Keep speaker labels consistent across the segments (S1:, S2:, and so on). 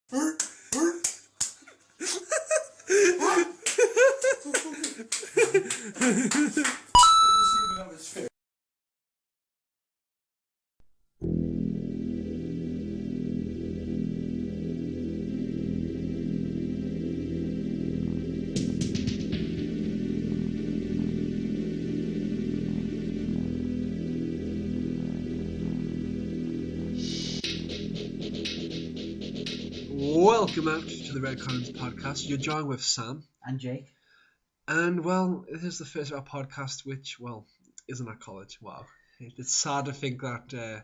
S1: Welcome out to the Red Coins podcast. You're joined with Sam
S2: and Jake.
S1: And well, this is the first of our podcast which, well, isn't at college. Wow. It's sad to think that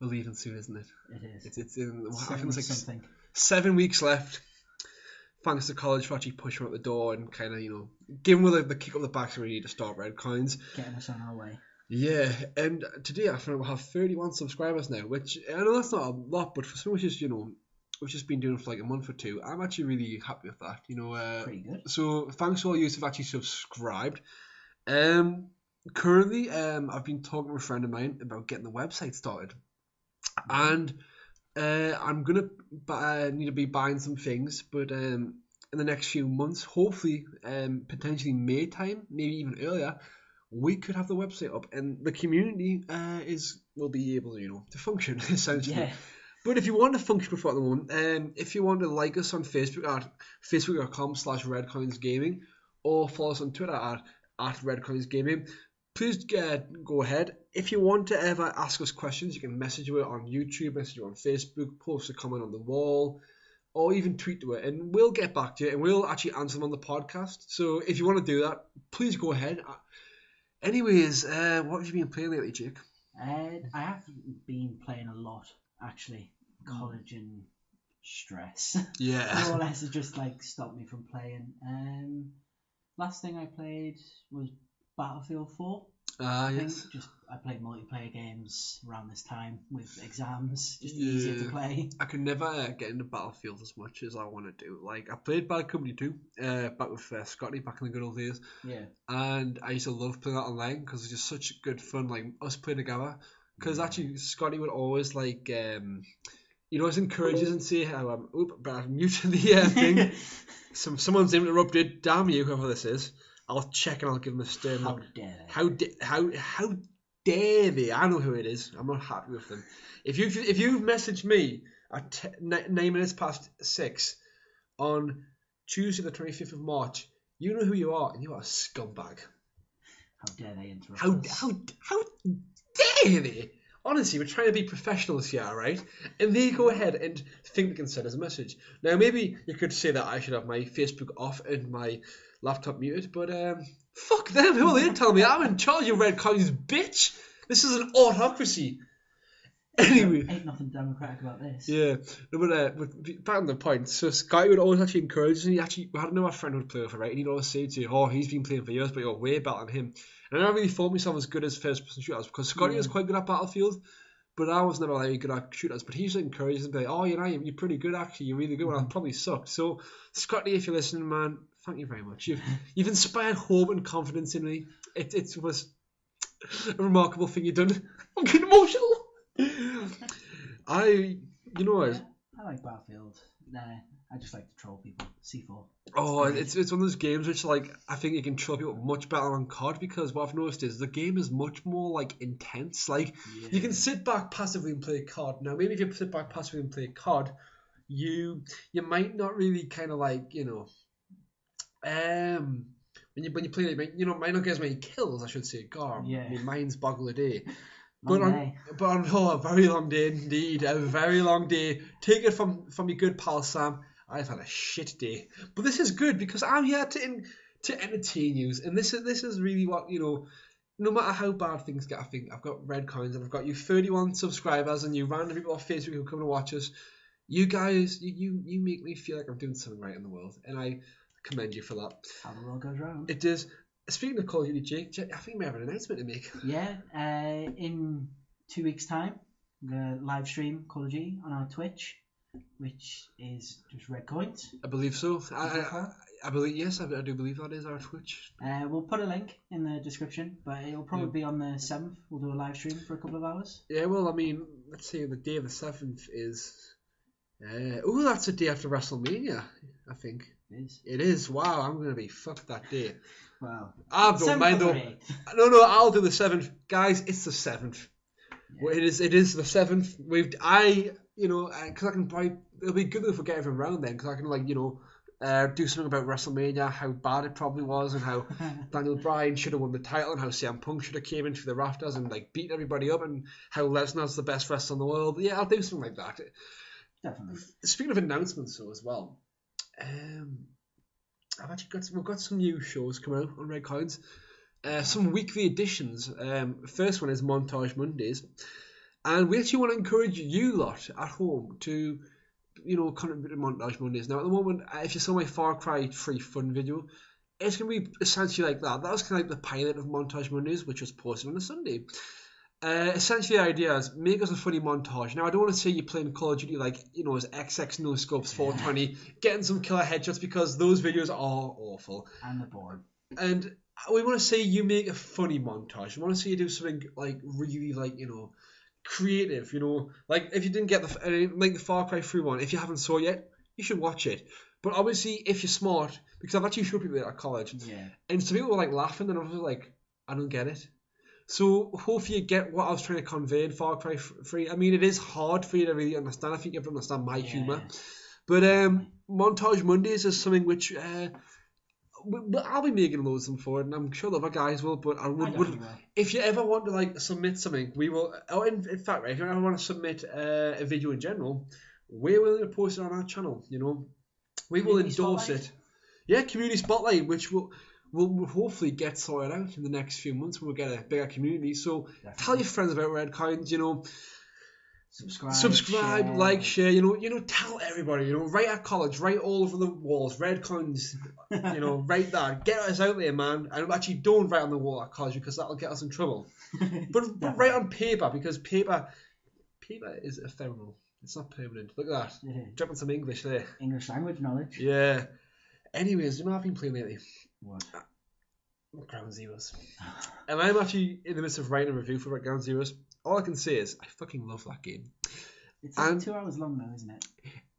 S1: we're leaving soon, isn't it?
S2: It is.
S1: It's in, I think it's like
S2: 7
S1: 7 weeks left. Thanks to college for actually pushing out the door and kind of, giving the kick up the back so we need to start Red Coins.
S2: Getting us on our way.
S1: Yeah, and today I found we'll have 31 subscribers now, which I know that's not a lot, but for someone who's we've just been doing it for like a month or two, I'm actually really happy with that.
S2: Pretty good. So
S1: thanks to all you who've actually subscribed. Currently, I've been talking to a friend of mine about getting the website started, and I'm gonna need to be buying some things, but in the next few months, hopefully, potentially May time, maybe even earlier, we could have the website up, and the community will be able to function essentially. Yeah. But if you want to function before the moment, if you want to like us on Facebook at facebook.com/redcoinsgaming or follow us on Twitter at redcoinsgaming, please go ahead. If you want to ever ask us questions, you can message it on YouTube, message it on Facebook, post a comment on the wall, or even tweet to it, and we'll get back to you, and we'll actually answer them on the podcast. So if you want to do that, please go ahead. Anyways, what have you been playing lately, Jake?
S2: I have been playing a lot, actually. College and stress.
S1: Yeah.
S2: More or less it just stopped me from playing. Last thing I played was Battlefield 4.
S1: Yes.
S2: I played multiplayer games around this time with exams, just easier to play.
S1: I could never get into Battlefield as much as I want to do. I played Bad Company 2 back with Scotty back in the good old days.
S2: Yeah.
S1: And I used to love playing that online because it's just such good fun, us playing together. Because actually Scotty would always always encourage us and say how but I'm muted the thing. Someone's interrupted. Damn you, whoever this is. I'll check and I'll give them a stern look. How dare they? I know who it is. I'm not happy with them. If you've messaged me at 9 minutes past 6 on Tuesday the 25th of March, you know who you are, and you are a scumbag.
S2: How dare they interrupt us?
S1: How dare they? Honestly, we're trying to be professionals here, right? And they go ahead and think they can send us a message. Now, maybe you could say that I should have my Facebook off and my laptop muted, but fuck them. Who are they to tell me? I'm in charge of Red Coins, bitch. This is an autocracy. Anyway.
S2: Ain't nothing democratic about this.
S1: Yeah. No, but back on the point. So Sky would always actually encourage us, and we had another friend who would play with it, right? And he'd always say to you, oh, he's been playing for years, but you're way better than him. And I never really thought myself as good as first-person shooters because Scotty was quite good at Battlefield, but I was never really good at shooters. But he used to encourage us and be like, oh, you're pretty good actually. You're really good. Well, I probably sucked. So Scotty, if you're listening, man, thank you very much. You've inspired hope and confidence in me. It was a remarkable thing you've done. I'm getting emotional.
S2: I like Battlefield. I just like to troll people. C4.
S1: Oh, it's one of those games which I think you can troll people much better on COD because what I've noticed is the game is much more intense. You can sit back passively and play COD. Now maybe if you sit back passively and play COD, you might not really kind of when you play it, might not get as many kills, I should say. God,
S2: yeah.
S1: I mean, mine's boggle a day.
S2: But
S1: on a very long day indeed, a very long day. Take it from your good pal Sam. I've had a shit day, but this is good because I'm here to entertain you, and this is really what No matter how bad things get, I think I've got Red Coins and I've got you 31 subscribers and you random people off Facebook who come to watch us. You guys, you make me feel like I'm doing something right in the world, and I commend you for that.
S2: How the world goes round.
S1: It does. Speaking of Call of Duty, Jake, I think we have an announcement to make.
S2: Yeah, in 2 weeks' time, I'm going to live stream Call of Duty on our Twitch, which is just Red Coins.
S1: I believe so. I believe, yes, I do believe that is our Twitch.
S2: We'll put a link in the description, but it'll probably be on the 7th. We'll do a live stream for a couple of hours.
S1: Yeah, well, I mean, let's say the day of the 7th is Oh, that's the day after WrestleMania, I think.
S2: It is.
S1: It is. Wow, I'm going to be fucked that day.
S2: Wow.
S1: I don't mind though. No, I'll do the 7th. Guys, it's the 7th. Yeah. Well, it is the 7th. Because I can probably, it'll be good if we get everyone around then, because I can, like, do something about WrestleMania, how bad it probably was, and how Daniel Bryan should have won the title, and how CM Punk should have came into the rafters and, like, beat everybody up, and how Lesnar's the best wrestler in the world. Yeah, I'll do something like that.
S2: Definitely.
S1: Speaking of announcements, though, as well, we've got some new shows coming out on Red Coins. Some weekly editions. First one is Montage Mondays, and we actually want to encourage you lot at home to, contribute to Montage Mondays. Now, at the moment, if you saw my Far Cry 3 fun video, it's going to be essentially like that. That was kind of like the pilot of Montage Mondays, which was posted on a Sunday. Essentially, the idea is make us a funny montage. Now, I don't want to see you playing Call of Duty like, as XX No Scopes 420, getting some killer headshots, because those videos are awful.
S2: And the board.
S1: And we want to see you make a funny montage. We want to see you do something like really, like, creative. Like if you didn't get the Far Cry 3 one, if you haven't saw it yet, you should watch it. But obviously, if you're smart, because I've actually showed people that at college, and some people were like laughing, and I was like, I don't get it. So hopefully you get what I was trying to convey in Far Cry 3. I mean, it is hard for you to really understand. I think you have to understand my humour. But Montage Mondays is something which I'll be making loads of them for it, and I'm sure the other guys will. But I would if you ever want to, like, submit something, we will. Oh, in fact, right, if you ever want to submit a video in general, we're willing to post it on our channel. We will endorse it. Yeah, community spotlight, which will hopefully get sorted out in the next few months when we get a bigger community. So tell your friends about Red Coins, subscribe, share. Like, share, tell everybody, write at college, write all over the walls, Red Coins, write that, get us out there, man. And actually don't write on the wall at college, because that'll get us in trouble. But write on paper, because paper is ephemeral. It's not permanent. Look at that. Dropping some English there.
S2: English language knowledge.
S1: Yeah. Anyways, what I've been playing lately?
S2: What?
S1: Ground Zeroes. And I'm actually in the midst of writing a review for Ground Zeroes. All I can say is I fucking love that game.
S2: It's like 2 hours long now, isn't it?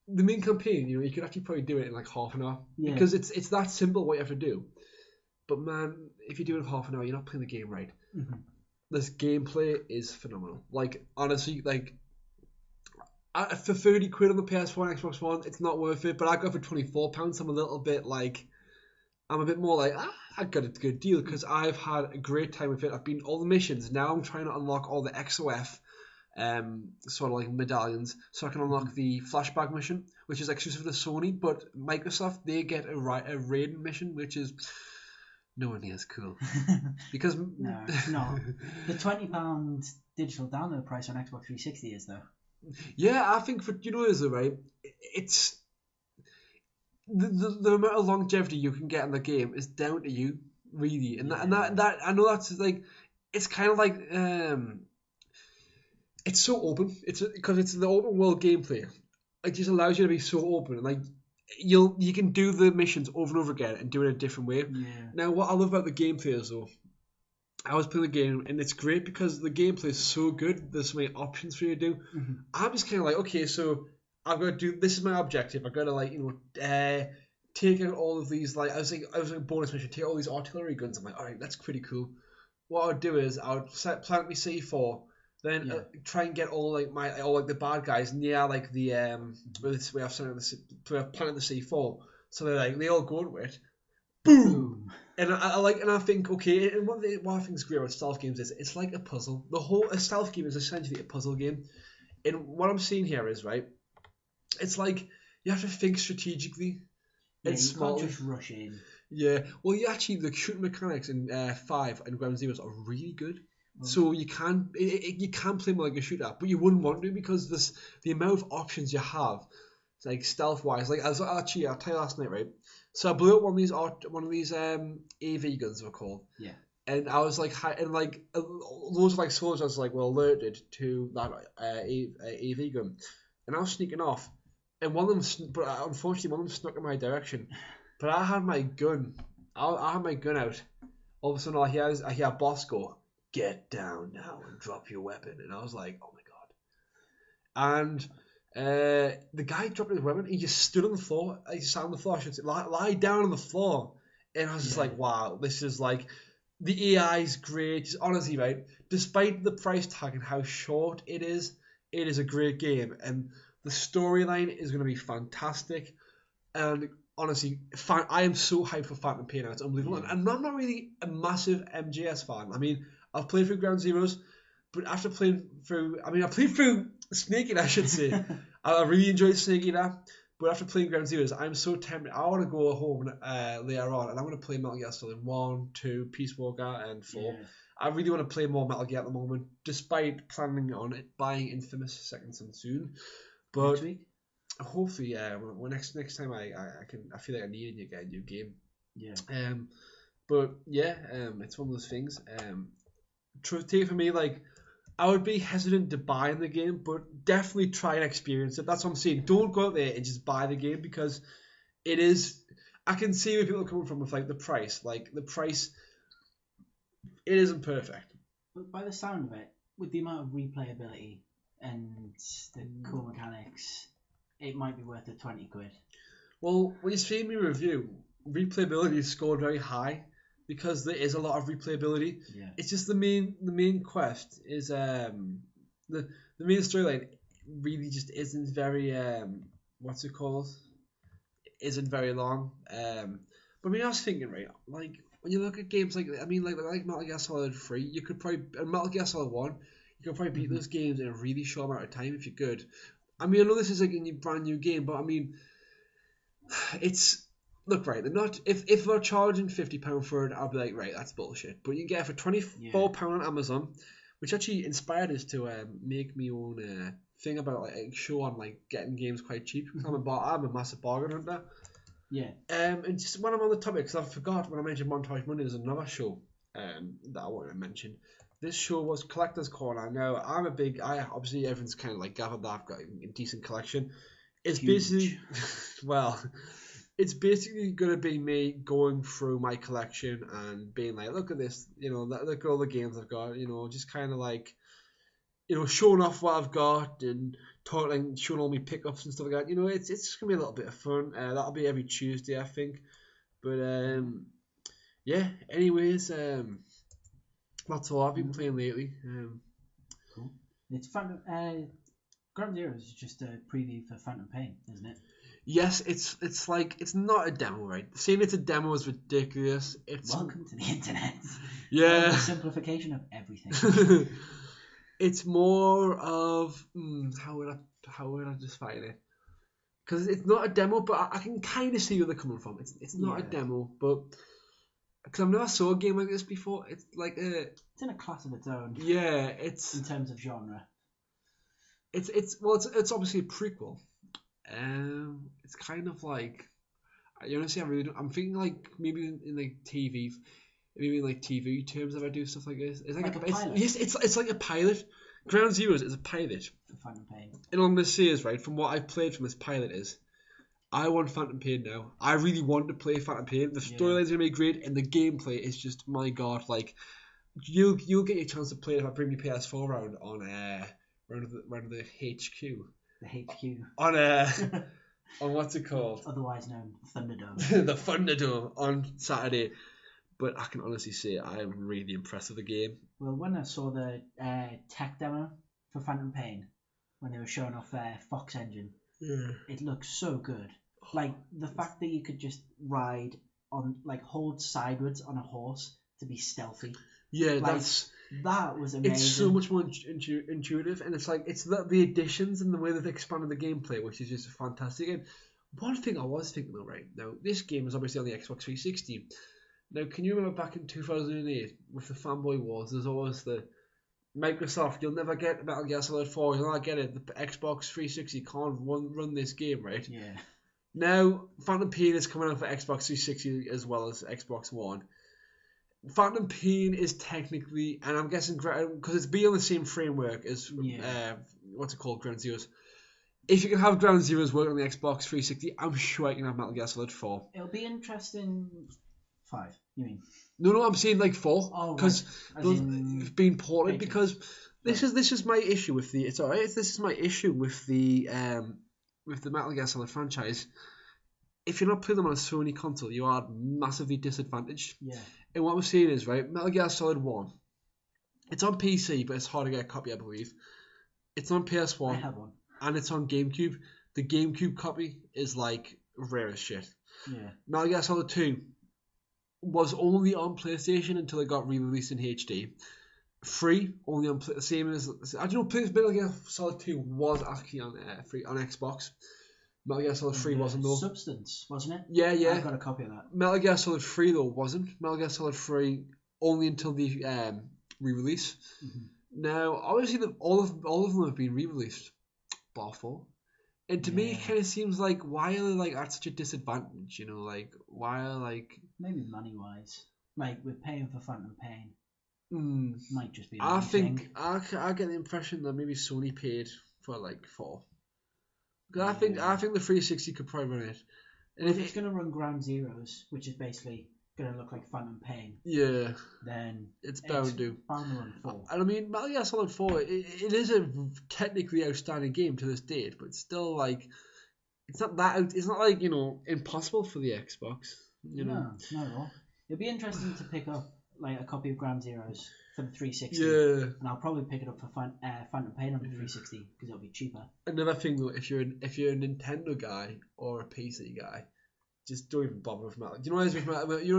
S1: The main campaign, you could actually probably do it in like half an hour. Yeah. Because it's that simple what you have to do. But man, if you do it in half an hour, you're not playing the game right. Mm-hmm. This gameplay is phenomenal. Like, honestly, like, for 30 quid on the PS4 and Xbox One, it's not worth it. But I got it for £24. I'm a little bit like, I'm a bit more like, I got a good deal, because I've had a great time with it. I've been all the missions. Now I'm trying to unlock all the XOF sort of like medallions, so I can unlock the flashback mission, which is exclusive to Sony. But Microsoft, they get a Raiden mission, which is nowhere near as cool. Because
S2: no, it's not. The £20 digital download price on Xbox 360 is, though.
S1: Yeah, I think for is it right? It's the amount of longevity you can get in the game is down to you, really. And that I know that's like, it's kind of like it's so open. It's because it's the open world gameplay. It just allows you to be so open, and like you can do the missions over and over again and do it a different way.
S2: Yeah.
S1: Now, what I love about the gameplay is, though, I was playing the game, and it's great because the gameplay is so good. There's so many options for you to do. Mm-hmm. I'm just kind of like, okay, so I've got to do, this is my objective. I've got to, like, take out all of these, like, I was like a bonus mission, take all these artillery guns. I'm like, all right, that's pretty cool. What I would do is I would plant my C4, then try and get all the bad guys near, like, the we have planted the C4, so they all go to it. Boom! And I think, okay, and what I think is great about stealth games is it's like a puzzle. A stealth game is essentially a puzzle game. And what I'm seeing here is, right, it's like you have to think strategically.
S2: Yeah, you can't just rush in.
S1: Yeah, well, the shooting mechanics in 5 and Ground Zeroes are really good. Oh. So you can play more like a shooter, but you wouldn't want to, because the amount of options you have, like stealth wise. Like, I'll tell you last night, right? So I blew up one of these AV guns, they're called.
S2: Yeah. And
S1: I was like, loads of like soldiers were alerted to that AV gun, and I was sneaking off, and unfortunately one of them snuck in my direction. But I had my gun. I had my gun out. All of a sudden, I hear a boss go, "Get down now and drop your weapon." And I was like, "Oh my god!" And The guy dropped his weapon. He just stood on the floor. He sat on the floor. I should say, lie down on the floor. And I was just like, wow, this is like, the AI's great. Just honestly, right, despite the price tag and how short it is a great game. And the storyline is going to be fantastic. And honestly, I am so hyped for Phantom Pain now. It's unbelievable. And I'm not really a massive MGS fan. I mean, I've played through Ground Zeroes, but after playing through, I played through Snake Eater, I should say. I really enjoyed Snake Eater, but after playing Ground Zeroes, I'm so tempted. I want to go home later on, and I'm going to play Metal Gear Solid 1, 2, Peace Walker, and 4. Yeah. I really want to play more Metal Gear at the moment, despite planning on it buying Infamous Second Son soon. But next week? Hopefully, yeah. Well, next time I feel like I need to get a new game.
S2: Yeah.
S1: But yeah, it's one of those things. Truth take for me, like, I would be hesitant to buy in the game, but definitely try and experience it. That's what I'm saying. Don't go out there and just buy the game, because it is. I can see where people are coming from with like the price. Like the price, it isn't perfect.
S2: But by the sound of it, with the amount of replayability and the cool mechanics, it might be worth the 20 quid.
S1: Well, when you see me review, replayability is scored very high because there is a lot of replayability.
S2: Yeah.
S1: It's just the main quest is the main storyline really just isn't very what's it called? Isn't very long. But I mean, I was thinking, right, like when you look at games like Metal Gear Solid 3, you could probably Metal Gear Solid 1, you could probably beat those games in a really short amount of time if you're good. I mean, I know this is like a brand new game, but I mean, it's look, right. They're not. If they're charging £50 for it, I'll be like, right, that's bullshit. But you can get it for £24 on Amazon, which actually inspired us to make me own thing about like a show on like getting games quite cheap. I'm a massive bargain hunter.
S2: Yeah.
S1: And just when I'm on the topic, because I forgot when I mentioned Montage Monday, there's another show that I wanted to mention. This show was Collector's Corner. Now, obviously everyone's kind of like gathered that I've got a decent collection. It's basically, well, it's basically going to be me going through my collection and being like, look at this, look at all the games I've got, just kind of like, showing off what I've got and showing all my pickups and stuff like that. It's just going to be a little bit of fun. That'll be every Tuesday, I think. But, yeah, anyways, that's all I've been playing lately.
S2: Cool. It's Phantom. Ground Zero is just a preview for Phantom Pain, isn't it?
S1: Yes, it's like it's not a demo, right? Saying it's a demo is ridiculous.
S2: Welcome to the internet.
S1: Yeah.
S2: The simplification of everything.
S1: It's more of how would I define it? Because it's not a demo, but I can kind of see where they're coming from. It's not a demo, but. Because I've never saw a game like this before. It's like
S2: it's in a class of its own.
S1: Yeah, it's
S2: in terms of genre.
S1: It's obviously a prequel. It's kind of like honestly, I'm thinking like maybe in like TV, maybe in like TV terms if I do stuff like this. It's like a pilot. It's like a pilot. Ground Zeroes is a pilot.
S2: For Phantom Pain.
S1: And on this is right from what I've played from this pilot is. I want Phantom Pain now. I really want to play Phantom Pain. The storyline's gonna be great, and the gameplay is just my god. Like, you'll get your chance to play it if I bring your PS4 round on round the HQ.
S2: The HQ.
S1: On what's it called?
S2: Otherwise known Thunderdome.
S1: The Thunderdome on Saturday. But I can honestly say I am really impressed with the game.
S2: Well, when I saw the tech demo for Phantom Pain, when they were showing off their Fox engine.
S1: Yeah.
S2: It looks so good. Like the fact that you could just ride on, like hold sideways on a horse to be stealthy.
S1: Yeah,
S2: like, that was amazing.
S1: It's so much more intuitive, and it's like it's the additions and the way they've expanded the gameplay, which is just fantastic. And one thing I was thinking though, right now, this game is obviously on the Xbox 360. Now, can you remember back in 2008 with the fanboy wars? There's always the Microsoft, you'll never get Metal Gear Solid 4, you'll not get it. The Xbox 360 can't run this game, right?
S2: Yeah.
S1: Now, Phantom Pain is coming out for Xbox 360 as well as Xbox One. Phantom Pain is technically, and I'm guessing, because it's be on the same framework as, what's it called, Ground Zeroes. If you can have Ground Zeroes work on the Xbox 360, I'm sure you can have Metal Gear Solid 4.
S2: It'll be interesting. 5, you mean?
S1: No, I'm saying like 4, because
S2: right.
S1: they've been ported, because This is my issue with the. It's alright. This is my issue with the Metal Gear Solid franchise. If you're not playing them on a Sony console, you are massively disadvantaged.
S2: Yeah.
S1: And what we're seeing is, right, Metal Gear Solid 1, it's on PC, but it's hard to get a copy, I believe. It's on PS1.
S2: I have one.
S1: And it's on GameCube. The GameCube copy is, like, rare as shit.
S2: Yeah.
S1: Metal Gear Solid 2 was only on PlayStation until it got re-released in HD. Free, only on the same as... I don't know, Metal Gear Solid 2 was actually on free on Xbox. Metal Gear Solid 3 wasn't though.
S2: Substance, wasn't it?
S1: Yeah.
S2: I've got a copy of that.
S1: Metal Gear Solid 3 though wasn't. Metal Gear Solid 3 only until the re-release. Mm-hmm. Now, obviously, all of them have been re-released. Bar 4. And to me, it kind of seems like, why are they like at such a disadvantage? You know, like why are like
S2: maybe money-wise, like we're paying for Phantom Pain. Might just be.
S1: I think I get the impression that maybe Sony paid for like 4. I think the 360 could probably run it. And
S2: if it's going to run Ground Zeroes, which is basically going to look like Phantom Pain, then
S1: it's bound to
S2: run 4.
S1: And I mean, Metal Gear Solid 4, it is a technically outstanding game to this date, but it's still like it's not like, you know, impossible for the Xbox. You know,
S2: no, not at all. It'd be interesting to pick up like a copy of Ground Zeroes for the 360.
S1: Yeah.
S2: And I'll probably pick it up for Phantom Pain on the 360 because it'll be cheaper.
S1: Another thing though, if you're a Nintendo guy or a PC guy, just don't even bother with Metal. You know what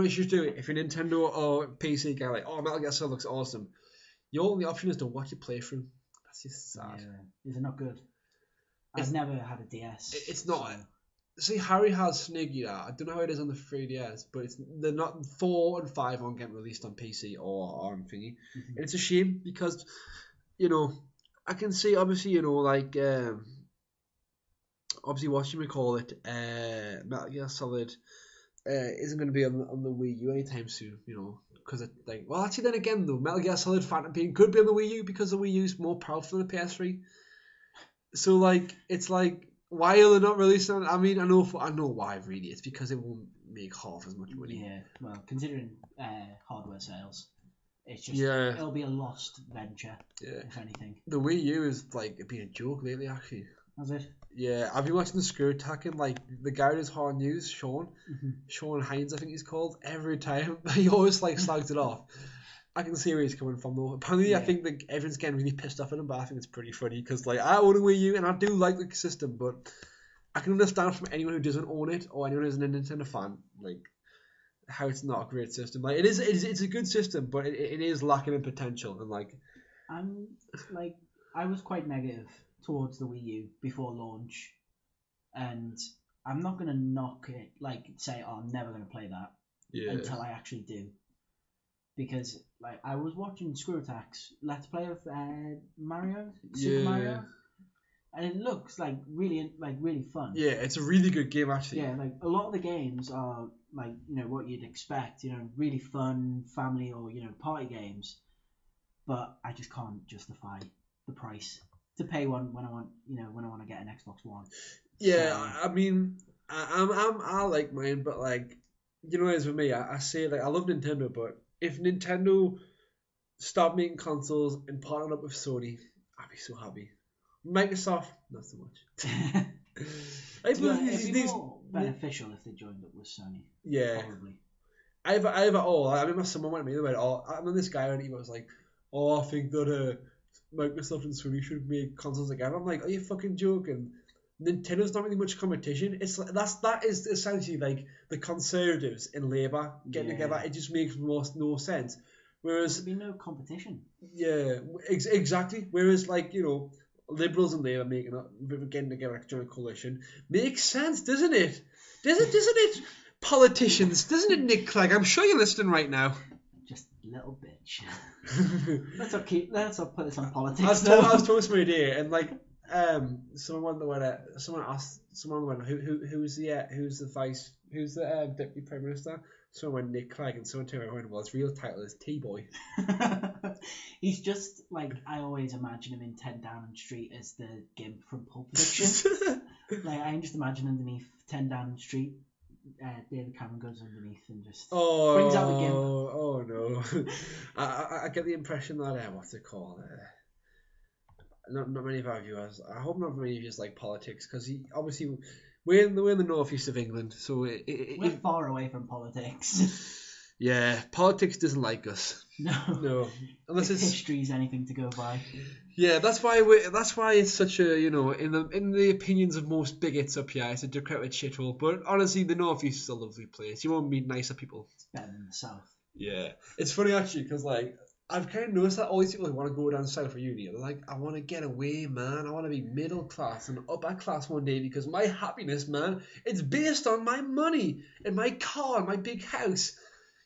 S1: you should do if you're a Nintendo or PC guy, like, oh, Metal Gear Solid looks awesome. Your only option is to watch it play through. That's just sad.
S2: Yeah. Is it not good? I've never had a DS.
S1: It's not. So. See, Harry has Snake Eater. I don't know how it is on the 3DS, but they're not 4 and 5 aren't getting released on PC or on thingy. Mm-hmm. And it's a shame because, you know, I can see obviously, you know, like obviously what you may call it, Metal Gear Solid isn't going to be on the Wii U anytime soon, you know, because it like, well, actually then again though, Metal Gear Solid Phantom Pain could be on the Wii U because the Wii U is more powerful than the PS3. So like, it's like, why are they not releasing it? I mean, I know why really. It's because it won't make half as much money.
S2: Yeah, well, considering hardware sales, it's just it'll be a lost venture. Yeah. If anything.
S1: The Wii U is like been a joke lately, actually.
S2: Has it?
S1: Yeah, I've been watching the screw attacking, like the guy who's Hard News, Sean Hines, I think he's called. Every time he always like slags it off. I can see where he's coming from though. Apparently, I think that everyone's getting really pissed off at him, but I think it's pretty funny because like I own a Wii U and I do like the system, but I can understand from anyone who doesn't own it or anyone who's a Nintendo fan, like how it's not a great system. Like it's a good system, but it is lacking in potential and like.
S2: I was quite negative towards the Wii U before launch, and I'm not gonna knock it, like say, oh, I'm never gonna play that until I actually do. Because like I was watching Screw Attack's Let's Play of Mario, Super Mario, and it looks like really fun.
S1: Yeah, it's a really good game actually.
S2: Yeah, like a lot of the games are like, you know, what you'd expect, you know, really fun family or, you know, party games. But I just can't justify the price to pay one when I want to get an Xbox One.
S1: Yeah, so, I mean, I like mine, but like, you know, as with me, I say like I love Nintendo, but if Nintendo stopped making consoles and partnered up with Sony, I'd be so happy. Microsoft, not so much.
S2: It'd be more beneficial if they joined up with Sony.
S1: Yeah.
S2: Probably.
S1: I remember someone went to me about it. I remember this guy on eBay was like, oh, I think that Microsoft and Sony should make consoles again. I'm like, are you fucking joking? Nintendo's not really much competition. It's like, that is essentially like the conservatives in Labour getting together. It just makes no sense. Whereas
S2: there'd be no competition.
S1: Yeah, exactly. Whereas like, you know, Liberals and Labour getting together like a joint coalition makes sense, doesn't it? Doesn't it? Politicians, doesn't it, Nick Clegg? I'm sure you're listening right now.
S2: Just a little bitch. Let's not put this on politics.
S1: I was talking to my idea, and like someone asked who's the deputy prime minister. Someone went Nick Clegg, and someone told me, well, his real title is T-Boy.
S2: He's just like, I always imagine him in 10 Downing Street as the Gimp from Pulp Fiction. Like, I can just imagine underneath 10 Downing Street, David Cameron goes underneath and just brings out the Gimp.
S1: Oh no! I get the impression that what's it called? not many of our viewers. I hope not many of you like politics, because obviously we're in the northeast of England, so
S2: we're far away from politics.
S1: Yeah, politics doesn't like us.
S2: No.
S1: Unless
S2: if history's anything to go by.
S1: Yeah, that's why it's such a, in the opinions of most bigots up here, it's a decrepit shithole. But honestly, the northeast is a lovely place. You won't meet nicer people.
S2: It's better than the south.
S1: Yeah, it's funny actually, because like I've kind of noticed that all these people who want to go down south for uni, they're like, I want to get away, man. I want to be middle class and upper class one day, because my happiness, man, it's based on my money and my car and my big house.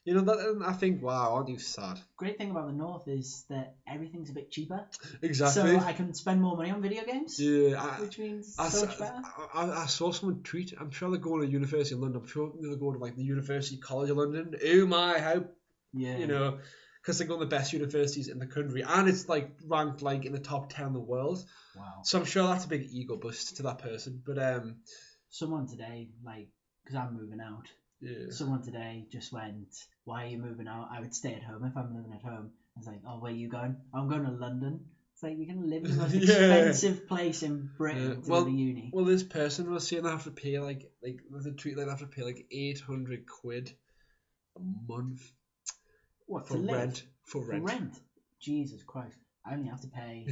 S1: And I think, wow, aren't you sad?
S2: Great thing about the north is that everything's a bit cheaper.
S1: Exactly.
S2: So I can spend more money on video games.
S1: Yeah.
S2: Which means so much better.
S1: I saw someone tweet, I'm sure they're going to University of London. I'm sure they're going to like the University College of London. Oh my, how, because they're going to the best universities in the country. And it's like ranked like in the top 10 in the world.
S2: Wow.
S1: So I'm sure that's a big ego boost to that person. But
S2: someone today, like, because I'm moving out.
S1: Yeah.
S2: Someone today just went, why are you moving out? I would stay at home if I'm living at home. I was like, oh, where are you going? I'm going to London. It's like, you're going to live in the most expensive place in Britain to go to uni.
S1: Well, this person was saying they have to pay like with a tweet, they have to pay like 800 quid a month.
S2: What,
S1: for
S2: to live?
S1: Rent? For rent.
S2: Jesus Christ. I only have to pay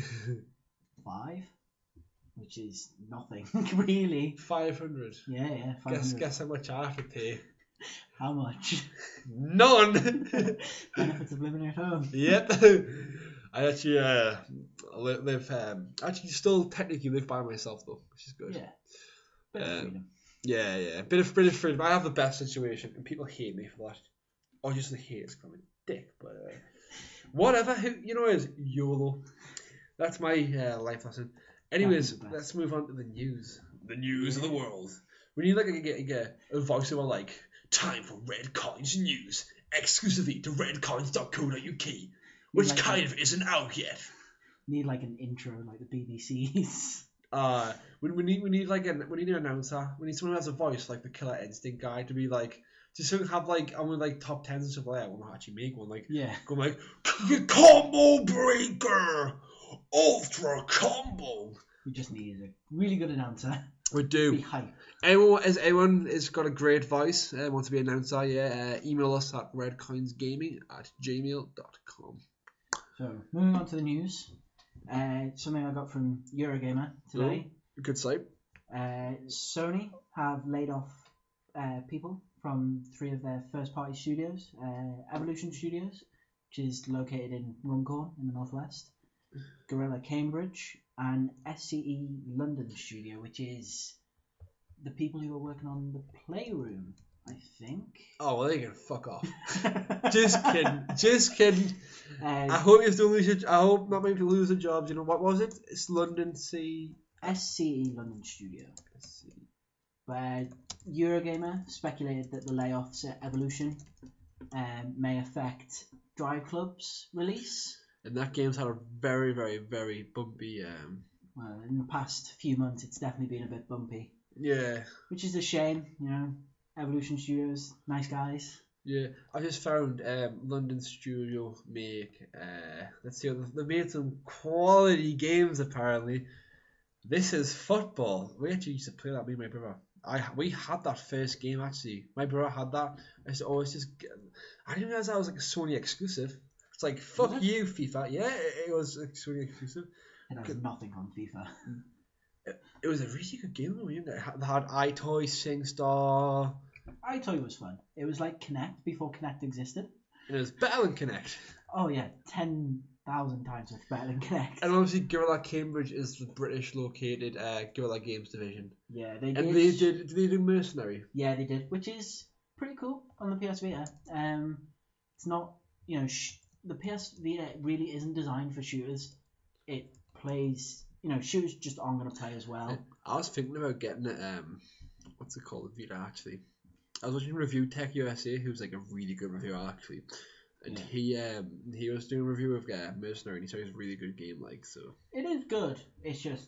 S2: 5, which is nothing, really.
S1: 500?
S2: Yeah, 500.
S1: Guess how much I have to pay.
S2: How much?
S1: None.
S2: Benefits of living at home.
S1: Yep. I actually live. Actually, still technically live by myself though, which is good.
S2: Yeah. Bit of freedom.
S1: Yeah. Bit of freedom. I have the best situation, and people hate me for that. Or just the hate is coming dick, but whatever. Is YOLO. That's my life lesson. Anyways, let's move on to the news. The news of the world. We need like a voiceover like, time for Red Coins news, exclusively to redcoins.co.uk, which like kind of isn't out yet.
S2: Need like an intro like the BBC's.
S1: We need an announcer. We need someone who has a voice like the Killer Instinct guy to be like, just so we have like, I'm with like top 10s and stuff like that. We'll not actually make one like, go like, combo breaker, ultra combo.
S2: We just need a really good announcer.
S1: We do.
S2: Be hype.
S1: Anyone has got a great voice, wants to be an announcer, email us at redcoinsgaming@gmail.com.
S2: So, moving on to the news. Something I got from Eurogamer today.
S1: Good site.
S2: Sony have laid off people from 3 of their first-party studios. Evolution Studios, which is located in Runcorn in the northwest. Guerrilla Cambridge, and SCE London Studio, which is the people who are working on the Playroom, I think.
S1: Oh, well, they can fuck off. Just kidding. I hope you still lose your. I hope not many people lose their jobs. What was it? It's London
S2: SCE London Studio. But Eurogamer speculated that the layoffs at Evolution may affect DriveClub's release.
S1: And that game's had a very, very, very bumpy.
S2: Well, in the past few months, it's definitely been a bit bumpy.
S1: Yeah. Which
S2: is a shame, Evolution Studios, nice guys.
S1: Yeah, I just found London Studio make. Let's see, they made some quality games apparently. This is football. We actually used to play that, me and my brother. We had that first game actually. My brother had that. I didn't realize that was like a Sony exclusive. It's like, fuck you, FIFA. Yeah, it was Sony exclusive.
S2: It has nothing on FIFA.
S1: It was a really good game though. They had iToy, SingStar.
S2: iToy was fun. It was like Kinect before Kinect existed.
S1: And it was better than Kinect.
S2: Oh yeah, 10,000 times better than Kinect.
S1: And obviously Guerrilla Cambridge is the British located Guerrilla Games division.
S2: Yeah, they did.
S1: And did they do Mercenary?
S2: Yeah, they did, which is pretty cool on the PS Vita. It's not, the PS Vita really isn't designed for shooters. It plays, shooters just aren't going to play as well.
S1: I was thinking about getting it, what's it called, Vita actually. I was watching Review Tech USA, who's like a really good reviewer actually. And he was doing a review of Mercenary, and he said it was a really good game, so. It
S2: is good. It's just,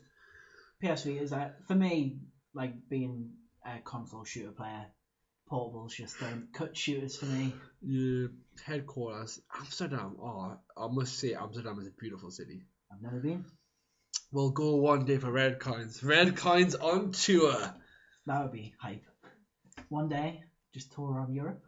S2: PS Vita is, for me, like being a console shooter player, portables just don't cut shooters for me.
S1: Yeah, headquarters, Amsterdam. Oh, I must say Amsterdam is a beautiful city.
S2: I've never been.
S1: We'll go one day for red coins. Red coins on tour.
S2: That would be hype. One day, just tour around Europe.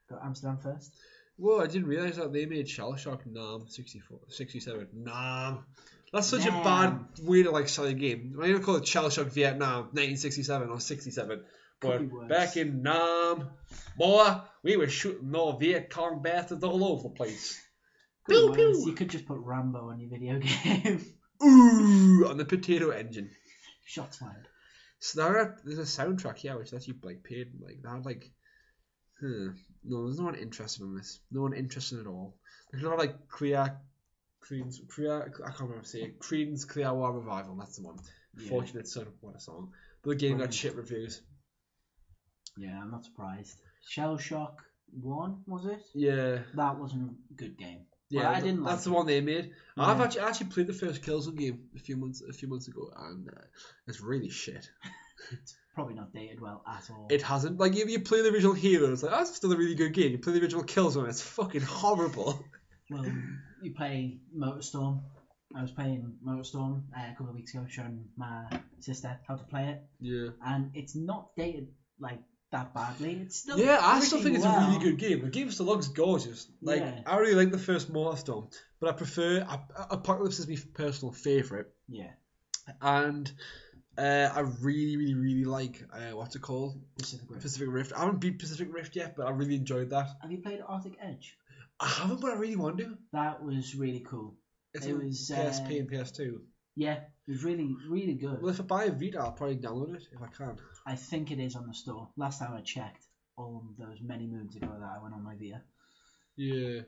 S2: Go to Amsterdam first.
S1: Whoa, I didn't realise that they made Shell Shock Nam 67. Nam. That's such a bad way to like sell a game. I'm going to call it Shell Shock Vietnam 1967 or 67. But back in Nam, boy, we were shooting no Viet Cong bastards all over the place.
S2: Pew, pew. You could just put Rambo on your video game.
S1: Ooh, on the potato engine.
S2: Shots fired.
S1: So there's a soundtrack here which actually like paid like that like. No, there's no one interested in this. No one interested at all. There's a lot of like Creedence Clearwater Revival. That's the one. Yeah. Fortunate Son, what a song. But the game got shit reviews.
S2: Yeah, I'm not surprised. Shell Shock 1 was it?
S1: Yeah.
S2: That wasn't a good game.
S1: Yeah,
S2: I didn't.
S1: That's the one they made. Yeah. I've actually played the first Killzone game a few months ago, and it's really shit.
S2: It's probably not dated well at all.
S1: It hasn't. Like if you play the original Halo, it's like that's still a really good game. You play the original Killzone, it's fucking horrible.
S2: Well, you play MotorStorm. I was playing MotorStorm a couple of weeks ago, showing my sister how to play it.
S1: Yeah.
S2: And it's not dated like that badly. It's still
S1: I still think it's a really good game. The game still looks gorgeous. Like I really like the first MotorStorm, but I prefer Apocalypse is my personal favourite.
S2: Yeah.
S1: And I really, really, really like what's it called?
S2: Pacific
S1: Rift. I haven't beat Pacific Rift yet, but I really enjoyed that.
S2: Have you played Arctic Edge?
S1: I haven't, but I really want to.
S2: That was really cool.
S1: It was PSP and PS2.
S2: Yeah, it was really, really good.
S1: Well, if I buy a Vita, I'll probably download it if I can.
S2: I think it is on the store. Last time I checked, all those many moons ago that I went on my Vita.
S1: Yeah.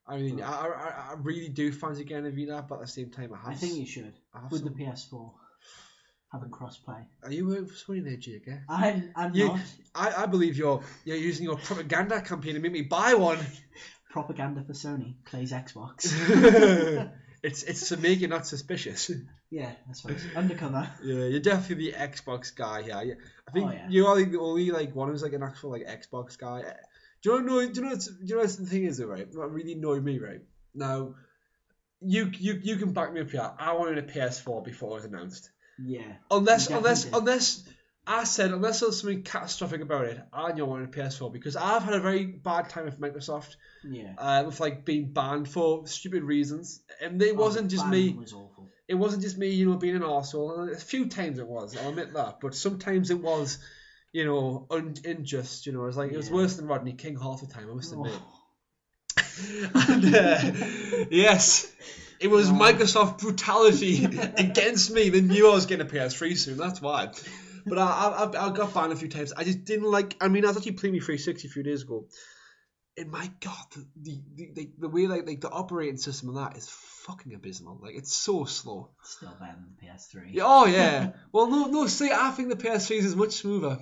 S1: I mean, I really do fancy getting a Vita, but at the same time, I
S2: think you should. With the PS4. Having crossplay.
S1: Are you working for Sony there, Jake? Eh?
S2: I'm not.
S1: I believe you're using your propaganda campaign to make me buy one.
S2: Propaganda for Sony plays Xbox.
S1: It's to make you not suspicious.
S2: Yeah, that's right. Undercover.
S1: Yeah, you're definitely the Xbox guy here. I think you are the only like one who's like an actual like Xbox guy. Do you know what the thing is though, right? What really annoyed me, right? Now, you can back me up here. I wanted a PS4 before it was announced.
S2: Yeah.
S1: Unless I said unless there's something catastrophic about it, I knew I wanted a PS4 because I've had a very bad time with Microsoft.
S2: Yeah.
S1: With like being banned for stupid reasons, and it wasn't just me.
S2: Was awful.
S1: It wasn't just me, being an arsehole. A few times it was, I'll admit that, but sometimes it was, unjust. It was like it was worse than Rodney King half the time. I must admit. And yes. It was Microsoft brutality against me. They knew I was getting a PS3 soon. That's why. But I got banned a few times. I just didn't like. I mean, I was actually playing me 360 a few days ago, and my God, the way like the operating system of that is fucking abysmal. Like it's so slow.
S2: Still better than the PS3.
S1: Yeah, oh yeah. Well, no. See, I think the PS3 is much smoother.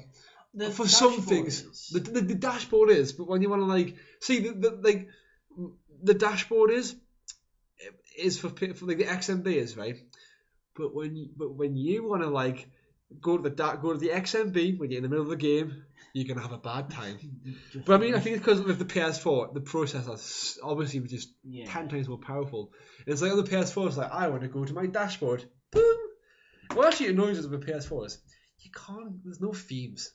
S1: For some things, the dashboard is. But when you want to like see the dashboard is for like the XMB is right, but when you want to like go to the XMB when you're in the middle of the game, you're gonna have a bad time. But I mean, I think it's because with the PS4, the processor obviously was just 10 times more powerful. And it's like on the PS4, it's like I want to go to my dashboard. Boom. What actually annoys us with the PS4 is you can't. There's no themes.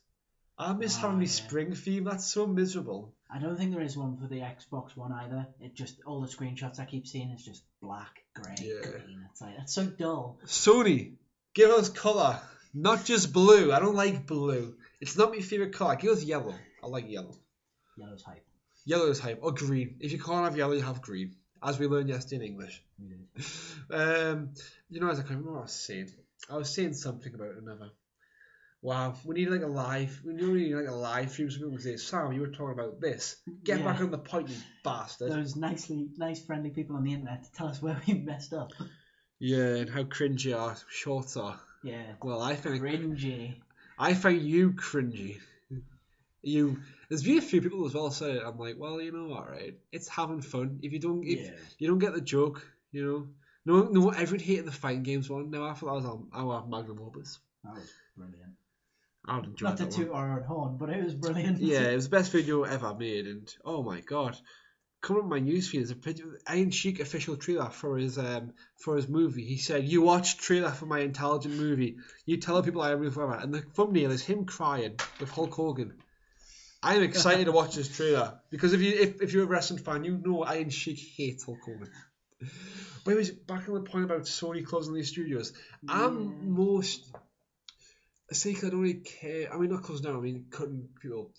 S1: I miss having the spring theme. That's so miserable.
S2: I don't think there is one for the Xbox One either. It just all the screenshots I keep seeing is just black, grey, green. It's like that's so dull.
S1: Sony, give us colour, not just blue. I don't like blue. It's not my favourite colour. Give us yellow. I like yellow.
S2: Yellow's hype.
S1: Yellow is hype. Or green. If you can't have yellow, you have green. As we learned yesterday in English.
S2: We did.
S1: As I can't remember what I was saying. I was saying something about another. Wow, we need like a live stream so people can say, Sam, you were talking about this. Get back on the point, you bastard.
S2: Those nice, friendly people on the internet to tell us where we messed up.
S1: Yeah, and how cringy our shorts are.
S2: Yeah.
S1: Well, I think
S2: cringy.
S1: I find you cringy. There's been a few people as well said it. I'm like, well, you know what, right? It's having fun. If you don't get the joke, No everyone hated the fighting games one. No, I thought that was our magnum opus.
S2: That was brilliant.
S1: I would enjoy
S2: Not to toot our own horn, but it was brilliant.
S1: Yeah, it was the best video ever made, and oh my God, coming up my newsfeed is a Iron Sheik official trailer for his movie. He said, "You watch trailer for my intelligent movie. You tell people I am forever." And the thumbnail is him crying with Hulk Hogan. I'm excited to watch this trailer because if you're a wrestling fan, you know Iron Sheik hates Hulk Hogan. But anyways, back on the point about Sony closing these studios, I'm most. I say I don't really care. I mean, not closing down. I mean, cutting people.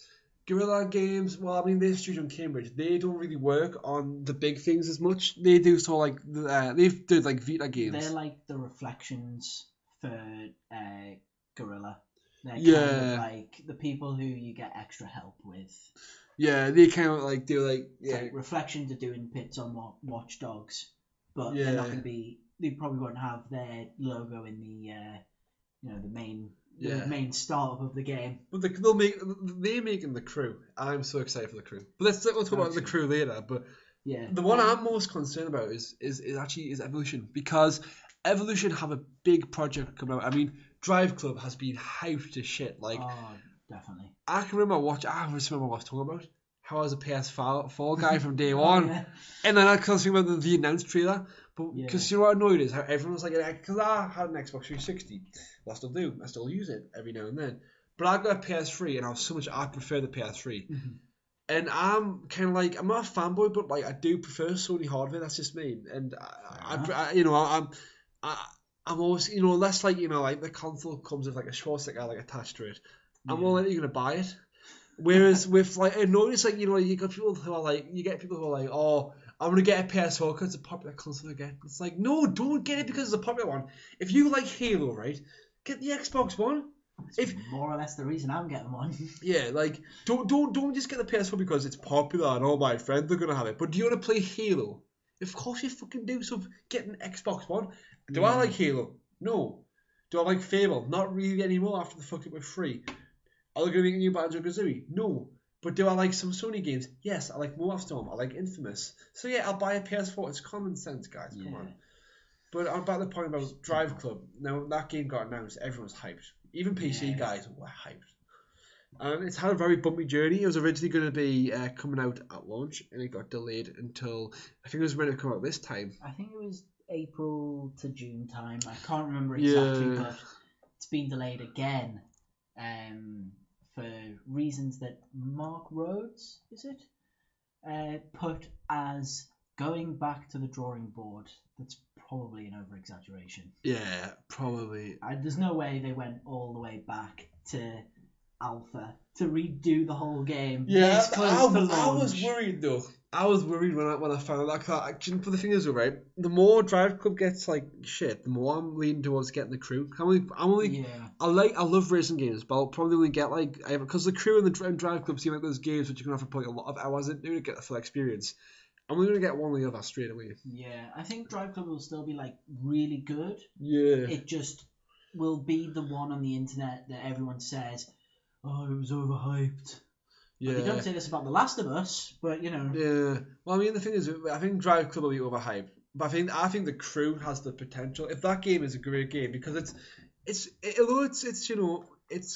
S1: Guerrilla Games. Well, I mean, their studio in Cambridge. They don't really work on the big things as much. They do sort of like they do like Vita games.
S2: They're like the Reflections for Guerrilla. They're kind of like the people who you get extra help with.
S1: Yeah, they kind of like do like
S2: like Reflections are doing bits on Watch Dogs, but they're not going to be. They probably won't have their logo in the the main startup of the game.
S1: But they're making The Crew. I'm so excited for The Crew. But let's talk about The Crew later. But the one I'm most concerned about is Evolution, because Evolution have a big project coming out. I mean, DriveClub has been hyped to shit. Like,
S2: definitely.
S1: I can remember what I was talking about. How I was a PS4 guy from day one. Yeah. And then I was thinking about the announced trailer. But because you know what annoyed is how everyone was like, because I had an Xbox 360. Well, I still do. I still use it every now and then. But I got a PS3 and I prefer the PS3. Mm-hmm. And I'm kind of like, I'm not a fanboy, but like I do prefer Sony hardware. That's just me. And I'm always, unless like, like the console comes with like a Schwarzenegger like attached to it, I'm more likely going to buy it. Whereas with like, I notice like, you got people who are like, oh, I'm going to get a PS4 because it's a popular console again. It's like, no, don't get it because it's a popular one. If you like Halo, right, get the Xbox One.
S2: It's more or less the reason I'm getting one.
S1: Yeah, like, don't just get the PS4 because it's popular and all my friends are going to have it. But do you want to play Halo? Of course you fucking do, so get an Xbox One. Do I like Halo? No. Do I like Fable? Not really anymore after the fuck it was free. Are they going to make a new Banjo-Kazooie? No. But do I like some Sony games? Yes, I like Motorstorm. I like Infamous. So yeah, I'll buy a PS4. It's common sense, guys. Come on. But about the point about DriveClub, now that game got announced, everyone's hyped. Even PC guys were hyped. It's had a very bumpy journey. It was originally going to be coming out at launch, and it got delayed until, I think it was meant to come out this time.
S2: I think it was April to June time. I can't remember exactly, but it's been delayed again. For reasons that Mark Rhodes, is it, put as going back to the drawing board. That's probably an over-exaggeration.
S1: Yeah, probably.
S2: There's no way they went all the way back to Alpha to redo the whole game.
S1: Yeah, I was worried though. I was worried when I found that. But the thing is, right, the more DriveClub gets like shit, the more I'm leaning towards getting The Crew. I love racing games, but I'll probably only get because The Crew and DriveClub seem like those games which you're gonna have to put a lot of hours into to get the full experience. I'm only gonna get one or the other straight away.
S2: Yeah, I think DriveClub will still be like really good.
S1: Yeah.
S2: It just will be the one on the internet that everyone says, "Oh, it was overhyped." Yeah. They don't say this about The Last of Us, but
S1: Yeah. Well, I mean, the thing is, I think DriveClub will be overhyped, but I think The Crew has the potential. If that game is a great game, because it's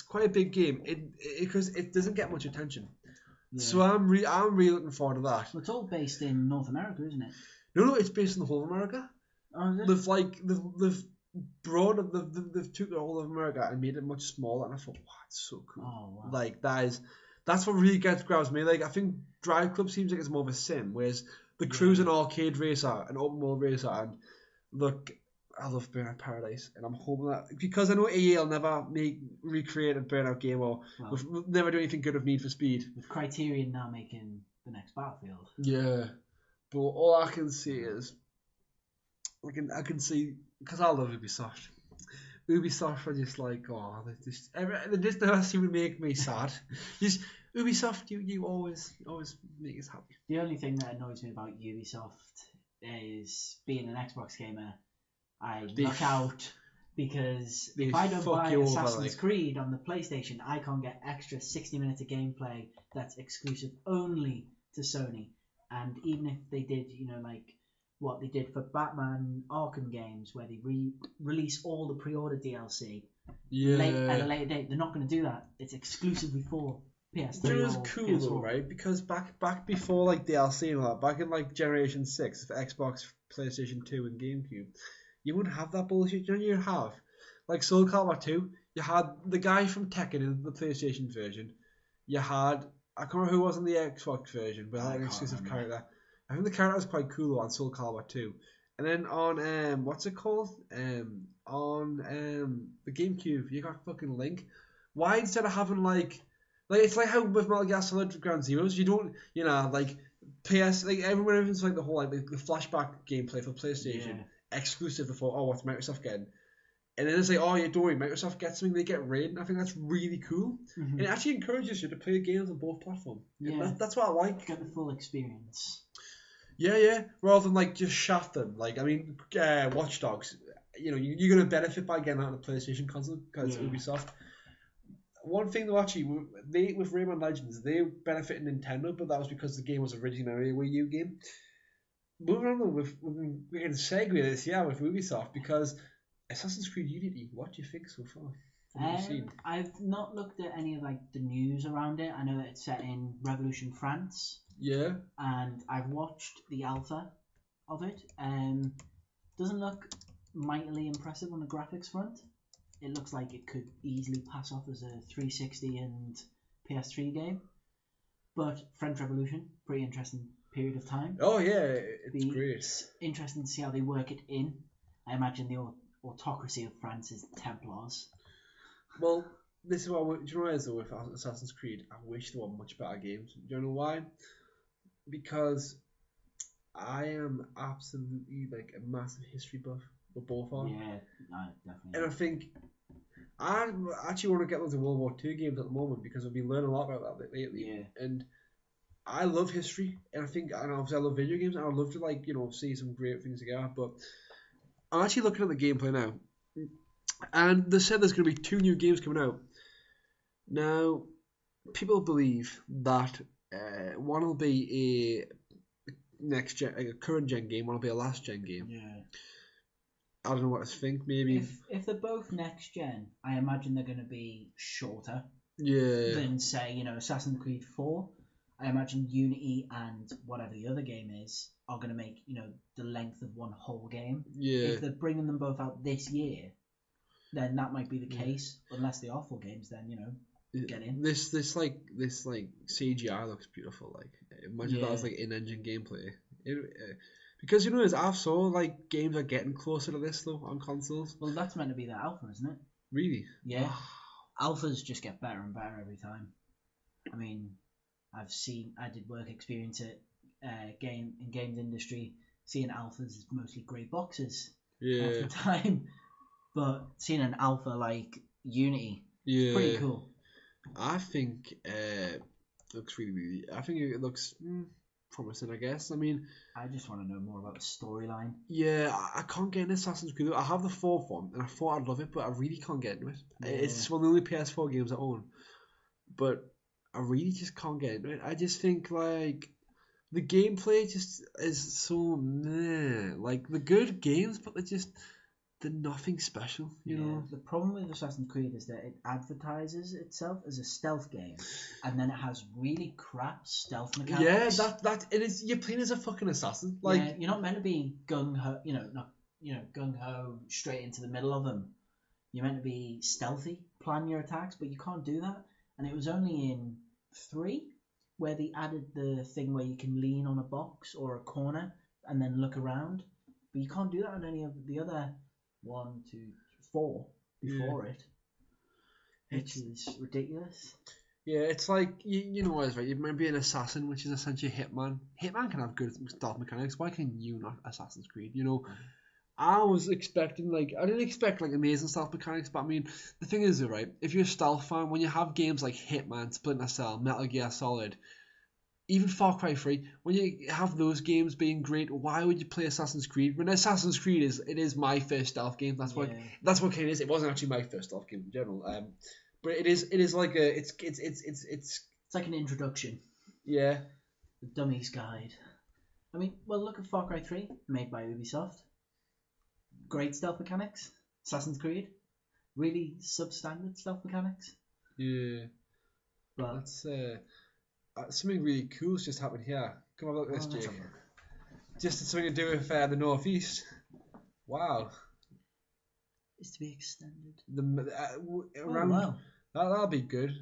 S1: quite a big game, because it doesn't get much attention. Yeah. So I'm really looking forward to that.
S2: It's all based in North America, isn't it?
S1: No, it's based in the whole of America.
S2: Oh, is it?
S1: They've took the whole of America and made it much smaller, and I thought, wow, it's so cool.
S2: Oh, wow.
S1: Like that's what really grabs me. Like, I think DriveClub seems like it's more of a sim, whereas The Crew's an arcade racer, an open world racer, and look, I love Burnout Paradise, and I'm hoping that, because I know EA will never recreate a Burnout game, or will never do anything good with Need for Speed.
S2: With Criterion now making the next Battlefield.
S1: Yeah, but all I can see is, I can see, because I love Ubisoft. Ubisoft are just like, they just never seem to make me sad. Ubisoft, you always make us happy.
S2: The only thing that annoys me about Ubisoft is, being an Xbox gamer, I look out because if I don't buy Assassin's Creed on the PlayStation, I can't get extra 60 minutes of gameplay that's exclusive only to Sony. And even if they did, like what they did for Batman Arkham games, where they release all the pre-order DLC at a later date, they're not going to do that. It's exclusively for PS3
S1: Do you know
S2: or
S1: what's cool
S2: PS4.
S1: though, right? Because back before like DLC and all that, back in like Generation 6 for Xbox, PlayStation 2 and GameCube, you wouldn't have that bullshit. You know, you'd have like Soul Calibur 2, you had the guy from Tekken in the PlayStation version. You had, I can't remember who was in the Xbox version, but I had an exclusive character. I think the character was quite cool on Soul Calibur 2. And then on what's it called? On the GameCube, you got fucking Link. Why instead of having like it's like how with Metal Gear Solid Ground Zeroes, you don't, you know, like PS, like everyone's like the whole like the flashback gameplay for PlayStation exclusive before, oh, what's Microsoft getting? And then it's like, oh, yeah, don't worry, Microsoft gets something, they get Raid. I think that's really cool. And it actually encourages you to play games on both platforms. Yeah. That's what I like.
S2: Get the full experience.
S1: Yeah. Rather than like just shaft them. Like, I mean, Watch Dogs, you know, you're going to benefit by getting that on a PlayStation console because it's Ubisoft. One thing though, actually, with Rayman Legends, they benefited Nintendo, but that was because the game was originally a Wii U game. Moving on though, we can segue this, with Ubisoft, because Assassin's Creed Unity, what do you think so far?
S2: I've not looked at any of like the news around it. I know that it's set in Revolution, France.
S1: Yeah.
S2: And I've watched the alpha of it. Doesn't look mightily impressive on the graphics front. It looks like it could easily pass off as a 360 and PS3 game. But French Revolution, pretty interesting period of time.
S1: Oh yeah, it's great.
S2: Interesting to see how they work it in. I imagine the autocracy of France is Templars.
S1: Well, this is what do you know what it is though with Assassin's Creed? I wish there were much better games. Do you know why? Because I am absolutely like a massive history buff. We both are.
S2: Yeah, definitely.
S1: And I think I actually want to get into World War II games at the moment because I've been learning a lot about that lately.
S2: Yeah.
S1: And I love history, and obviously I love video games, and I'd love to like see some great things together. But I'm actually looking at the gameplay now, and they said there's going to be 2 new games coming out. Now, people believe that one will be a next gen, like a current gen game, one will be a last gen game.
S2: Yeah.
S1: I don't know what to think. Maybe
S2: if they're both next gen, I imagine they're going to be shorter.
S1: Yeah.
S2: Than say Assassin's Creed 4. I imagine Unity and whatever the other game is are going to make the length of one whole game.
S1: Yeah.
S2: If they're bringing them both out this year, then that might be the case. Unless they are full games, then get in.
S1: This CGI looks beautiful. Like imagine that was like in-engine gameplay. Because as I've saw like games are getting closer to this though on consoles.
S2: Well, that's meant to be the alpha, isn't it?
S1: Really?
S2: Yeah. Alphas just get better and better every time. I mean, I did work experience at games industry. Seeing alphas is mostly grey boxes half the time, but seeing an alpha like Unity, is pretty cool.
S1: I think it looks really. I think it looks promising. I guess. I mean,
S2: I just want to know more about the storyline.
S1: Yeah, I can't get into Assassin's Creed. I have the 4th one, and I thought I'd love it, but I really can't get into it. Yeah. It's one of the only PS4 games I own, but I really just can't get into it. I just think like the gameplay just is so meh. Like the good games, but they're nothing special. You know.
S2: The problem with Assassin's Creed is that it advertises itself as a stealth game, and then it has really crap stealth mechanics.
S1: Yeah, that it is. You're playing as a fucking assassin. Like
S2: you're not meant to be gung ho. Gung ho straight into the middle of them. You're meant to be stealthy, plan your attacks, but you can't do that. And it was only in 3 where they added the thing where you can lean on a box or a corner and then look around. But you can't do that on any of the other 1, 2, 4 before it. Which is ridiculous. Yeah,
S1: it's like, you know what is right. You might be an assassin, which is essentially Hitman. Hitman can have good stealth mechanics. Why can you not Assassin's Creed? I was expecting, I didn't expect, amazing stealth mechanics, but I mean, the thing is, right, if you're a stealth fan, when you have games like Hitman, Splinter Cell, Metal Gear Solid, even Far Cry 3, when you have those games being great, why would you play Assassin's Creed? When Assassin's Creed is my first stealth game, that's what it is. It wasn't actually my first stealth game in general, but it is like it's
S2: like an introduction.
S1: Yeah.
S2: The Dummy's Guide. I mean, well, look at Far Cry 3, made by Ubisoft. Great stealth mechanics. Assassin's Creed, really substandard stealth mechanics.
S1: Yeah.
S2: But
S1: that's something really cool's just happened here. Come on, look at this, Jake. Just something to do with the northeast. Wow.
S2: It's to be extended.
S1: Around that'll be good.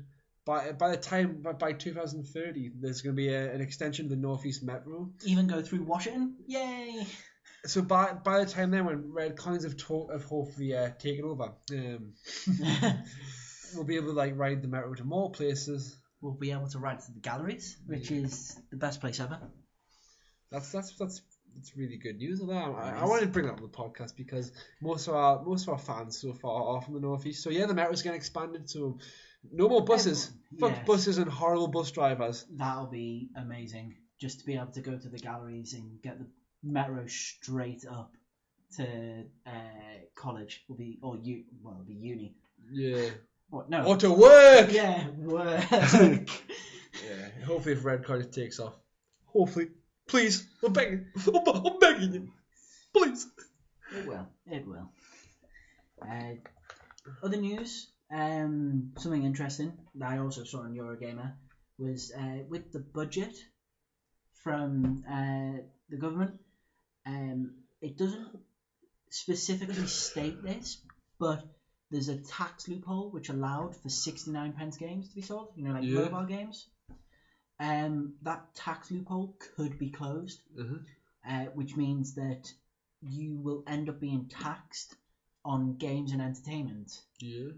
S1: By the time by 2030, there's going to be an extension of the Northeast Metro.
S2: Even go through Washington? Yay!
S1: So by the time then, when Red Coins have hopefully taken over, we'll be able to like ride the metro to more places.
S2: We'll be able to ride to the galleries, which is the best place ever.
S1: That's really good news of that. I wanted to bring that up on the podcast because most of our fans so far are from the northeast. So yeah, the metro's getting expanded. So no more buses. Fuck buses and horrible bus drivers.
S2: That'll be amazing. Just to be able to go to the galleries and get the metro straight up to college it'll be uni.
S1: Yeah.
S2: What? No.
S1: Or to work.
S2: Yeah, work.
S1: Yeah. Hopefully, if Red Card takes off. Hopefully. Please, I'm begging. I'm begging you. Please.
S2: It will. Other news, something interesting that I also saw on Eurogamer was with the budget from the government. It doesn't specifically state this, but there's a tax loophole which allowed for 69p games to be sold. You know, like mobile games. That tax loophole could be closed, which means that you will end up being taxed on games and entertainment. Yeah.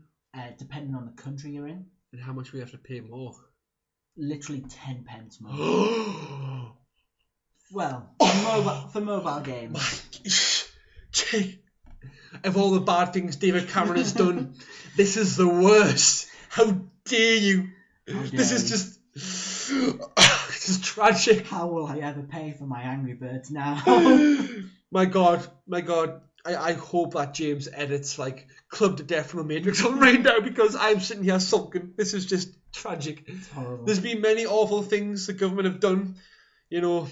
S2: Depending on the country you're in.
S1: And how much we have to pay more?
S2: Literally 10p more. Well, for mobile games.
S1: Of all the bad things David Cameron has done, this is the worst. How dare you? This is just. This is tragic.
S2: How will I ever pay for my Angry Birds now?
S1: My God. I hope that James edits like Club to Death from the Matrix on right now because I'm sitting here sulking. This is just tragic.
S2: It's horrible.
S1: There's been many awful things the government have done. You know,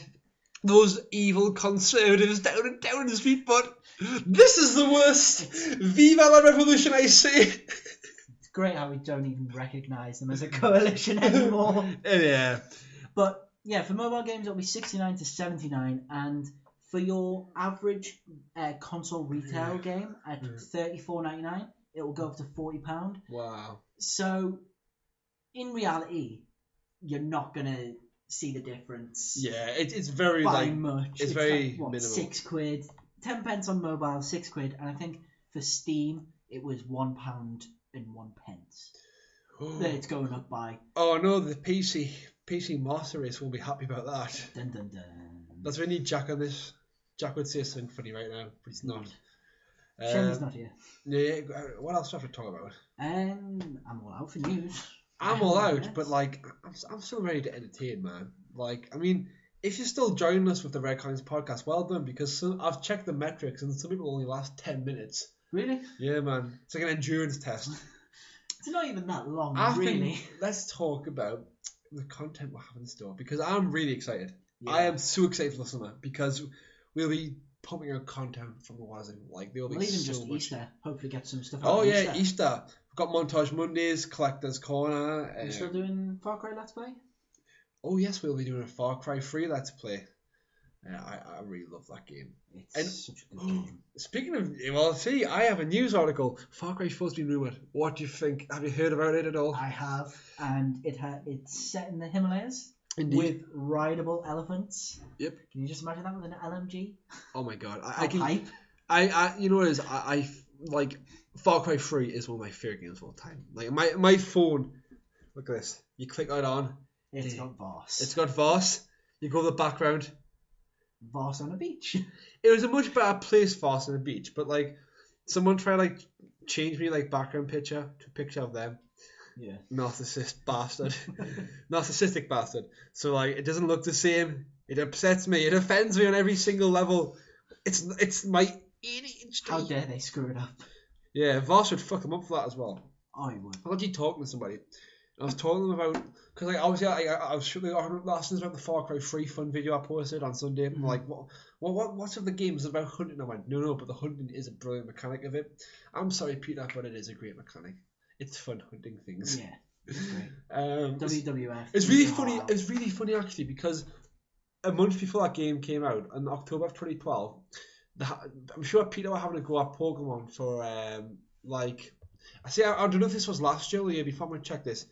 S1: those evil conservatives down in the street, but this is the worst. Viva la revolution, I say.
S2: Great how we don't even recognise them as a coalition anymore.
S1: Yeah.
S2: But yeah, for mobile games it'll be 69 to 79, and for your average console retail game at $34.99, it will go up to £40.
S1: Wow.
S2: So in reality, you're not gonna see the difference.
S1: Yeah, it's very
S2: much.
S1: It's very
S2: like,
S1: minimal.
S2: £6, 10p on mobile, £6, and I think for Steam it was £1.01. That it's going up by.
S1: Oh no, the PC Master Race won't be happy about that.
S2: Dun, dun, dun.
S1: That's when we need Jack on this. Jack would say something funny right now, but he's not.
S2: Shame he's not here.
S1: Yeah, what else do I have to talk about?
S2: I'm all out for news.
S1: I'm all out, but like I'm still ready to entertain, man. Like, I mean, if you're still joining us with the Red Coins podcast, well done, because I've checked the metrics and some people only last 10 minutes.
S2: Really?
S1: Yeah, man. It's like an endurance test.
S2: It's not even that long,
S1: really. Let's talk about the content we have in store, because I'm really excited. Yeah. I am so excited for the summer, because we'll be pumping out content from the Wazoo. Like, there'll be
S2: even
S1: so
S2: just
S1: much.
S2: Easter. Hopefully get some stuff out.
S1: Oh, yeah, Easter. We've got Montage Mondays, Collector's Corner.
S2: Are you still doing Far Cry Let's Play?
S1: Oh, yes, we'll be doing a Far Cry 3 Let's Play. I really love that game.
S2: It's such a good game.
S1: Speaking of, well, see, I have a news article. Far Cry 4's been rumoured. What do you think? Have you heard about it at all?
S2: I have, and it's set in the Himalayas.
S1: Indeed.
S2: With rideable elephants.
S1: Yep.
S2: Can you just imagine that with an LMG?
S1: Oh my God.
S2: Hype.
S1: I you know what it is? I like Far Cry 3 is one of my favourite games of all time. Like my phone, look at this. You click that on.
S2: It's got Voss.
S1: It's got Voss. You go to the background.
S2: Voss on a beach.
S1: It was a much better place, Voss on a beach, but like someone tried like change me like background picture to a picture of them.
S2: Yeah.
S1: Narcissistic bastard. So like it doesn't look the same. It upsets me. It offends me on every single level. It's my ADHD.
S2: How dare they screw it up?
S1: Yeah, Voss would fuck him up for that as well.
S2: Oh, he would.
S1: I was actually talking to somebody. I was talking about because like obviously I was shooting lessons about the Far Cry 3 fun video I posted on Sunday. I'm like, what's of the game is about hunting? I went, no, but the hunting is a brilliant mechanic of it. I'm sorry, Peter, but it is a great mechanic. It's fun hunting things.
S2: Yeah, It's great. WWF.
S1: It's really funny. It's really funny actually because a month before that game came out, in October of 2012, I'm sure Peter were having a go at Pokemon for I don't know if this was last year or the year before. I'm gonna check this.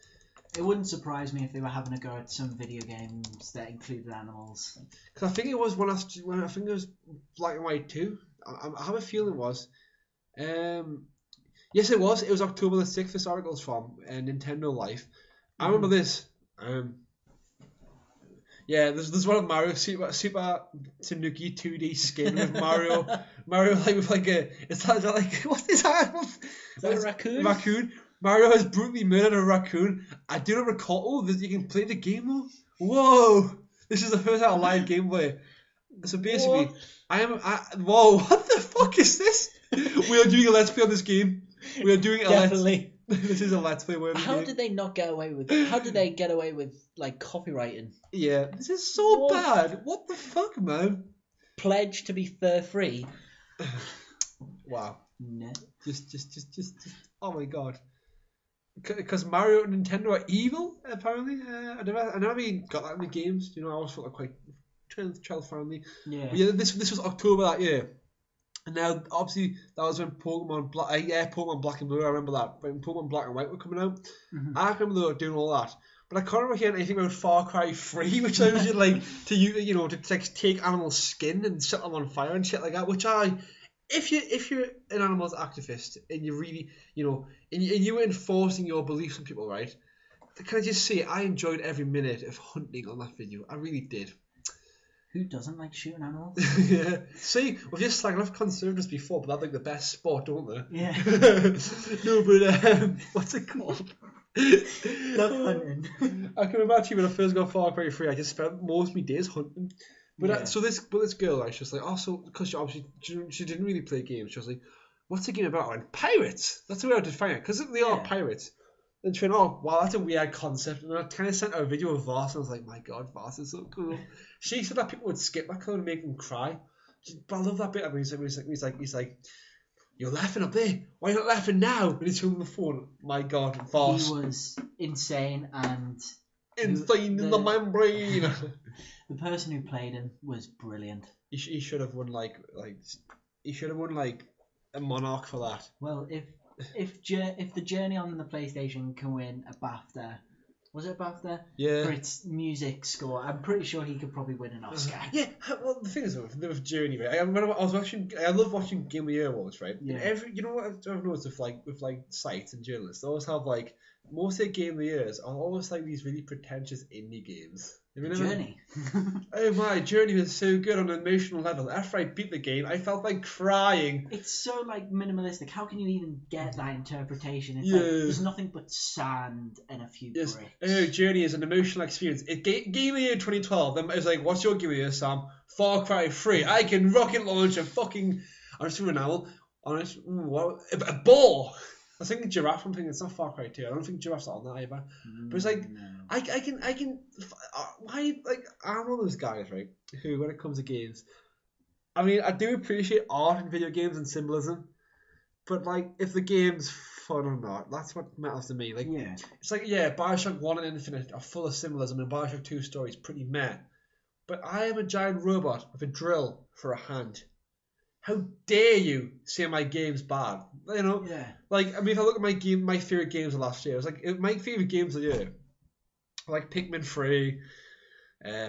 S2: It wouldn't surprise me if they were having a go at some video games that included animals.
S1: Because I think it was when I think it was Black and White 2. I have a feeling it was. Yes, it was. It was October the 6th. This article's from Nintendo Life. I remember this. Yeah, there's one of Mario Super Tanuki 2D skin with Mario like with like a it's like what is that?
S2: Is that a raccoon?
S1: Raccoon. Mario has brutally murdered a raccoon. I do not recall that you can play the game though. Whoa! This is the first time live gameplay. So basically, whoa! What the fuck is this? We are doing a let's play on this game. We are doing a
S2: Definitely.
S1: This is a let's play.
S2: How did they not get away with? How did they get away with like copywriting?
S1: Yeah, this is so bad. What the fuck, man?
S2: Pledge to be fur-free.
S1: Wow.
S2: No.
S1: Just. Oh my god. Because Mario and Nintendo are evil, apparently. I never even got that in the games. You know, I always felt like quite child friendly.
S2: Yeah.
S1: But yeah, this was October that year. And now, obviously, that was when Pokemon Black and Blue, I remember that. When Pokemon Black and White were coming out. Mm-hmm. I remember they were doing all that. But I can't remember hearing anything about Far Cry 3, which I was like, to take animal skin and set them on fire and shit like that, which if you're an animals activist and you really, and you were enforcing your beliefs on people, right? Can I just say, I enjoyed every minute of hunting on that video. I really did.
S2: Who doesn't like shooting animals?
S1: Yeah. See, we've just slagged off conservatives before, but that's like the best sport, don't they?
S2: Yeah.
S1: No, but what's it called?
S2: Love hunting.
S1: I can remember actually when I first got Far Cry 3, I just spent most of my days hunting. But this girl, like, she was like, also because she didn't really play games. She was like, "What's the game about?" And pirates. That's the way I define it, because they are pirates. And she went, "Oh, wow, that's a weird concept." And I kind of sent her a video of Voss, and I was like, "My God, Voss is so cool." She said that people would skip that code and make them cry. But I love that bit. I mean, he's like, "You're laughing up there. Why are you not laughing now?" And he's holding the phone. My God, Voss.
S2: He was insane and
S1: insane in the membrane.
S2: The person who played him was brilliant.
S1: He should have won like a Monarch for that.
S2: Well, if the Journey on the PlayStation can win a BAFTA, was it a BAFTA?
S1: Yeah.
S2: For its music score, I'm pretty sure he could probably win an Oscar.
S1: Yeah. Well, the thing is with Journey, right? I love watching Game of the Year awards, right?
S2: Yeah.
S1: And you know what I've noticed with sites and journalists, they always have like most of their Game of the Years are always like these really pretentious indie games.
S2: Journey.
S1: Oh my, Journey was so good on an emotional level. After I beat the game, I felt like crying.
S2: It's so like minimalistic. How can you even get that interpretation? It's like there's nothing but sand and a few bricks.
S1: Oh, Journey is an emotional experience. Game of the Year 2012. Then it was like, what's your Game of the Year, Sam? Far Cry 3. I can rocket launch a fucking. I'm just doing an owl. Honest, a boar. I think Giraffe. I'm thinking it's not Far Cry 2. I don't think Giraffe's on that either. But it's like I can. Why I'm one of those guys, right? Who, when it comes to games, I mean, I do appreciate art in video games and symbolism, but like if the game's fun or not, that's what matters to me. Like, it's like Bioshock 1 and Infinite are full of symbolism, and Bioshock 2 story is pretty meh. But I am a giant robot with a drill for a hand. How dare you say my game's bad? You know?
S2: Yeah.
S1: Like, I mean, if I look at my favourite games of last year, it was like, my favourite games of the year, like Pikmin 3,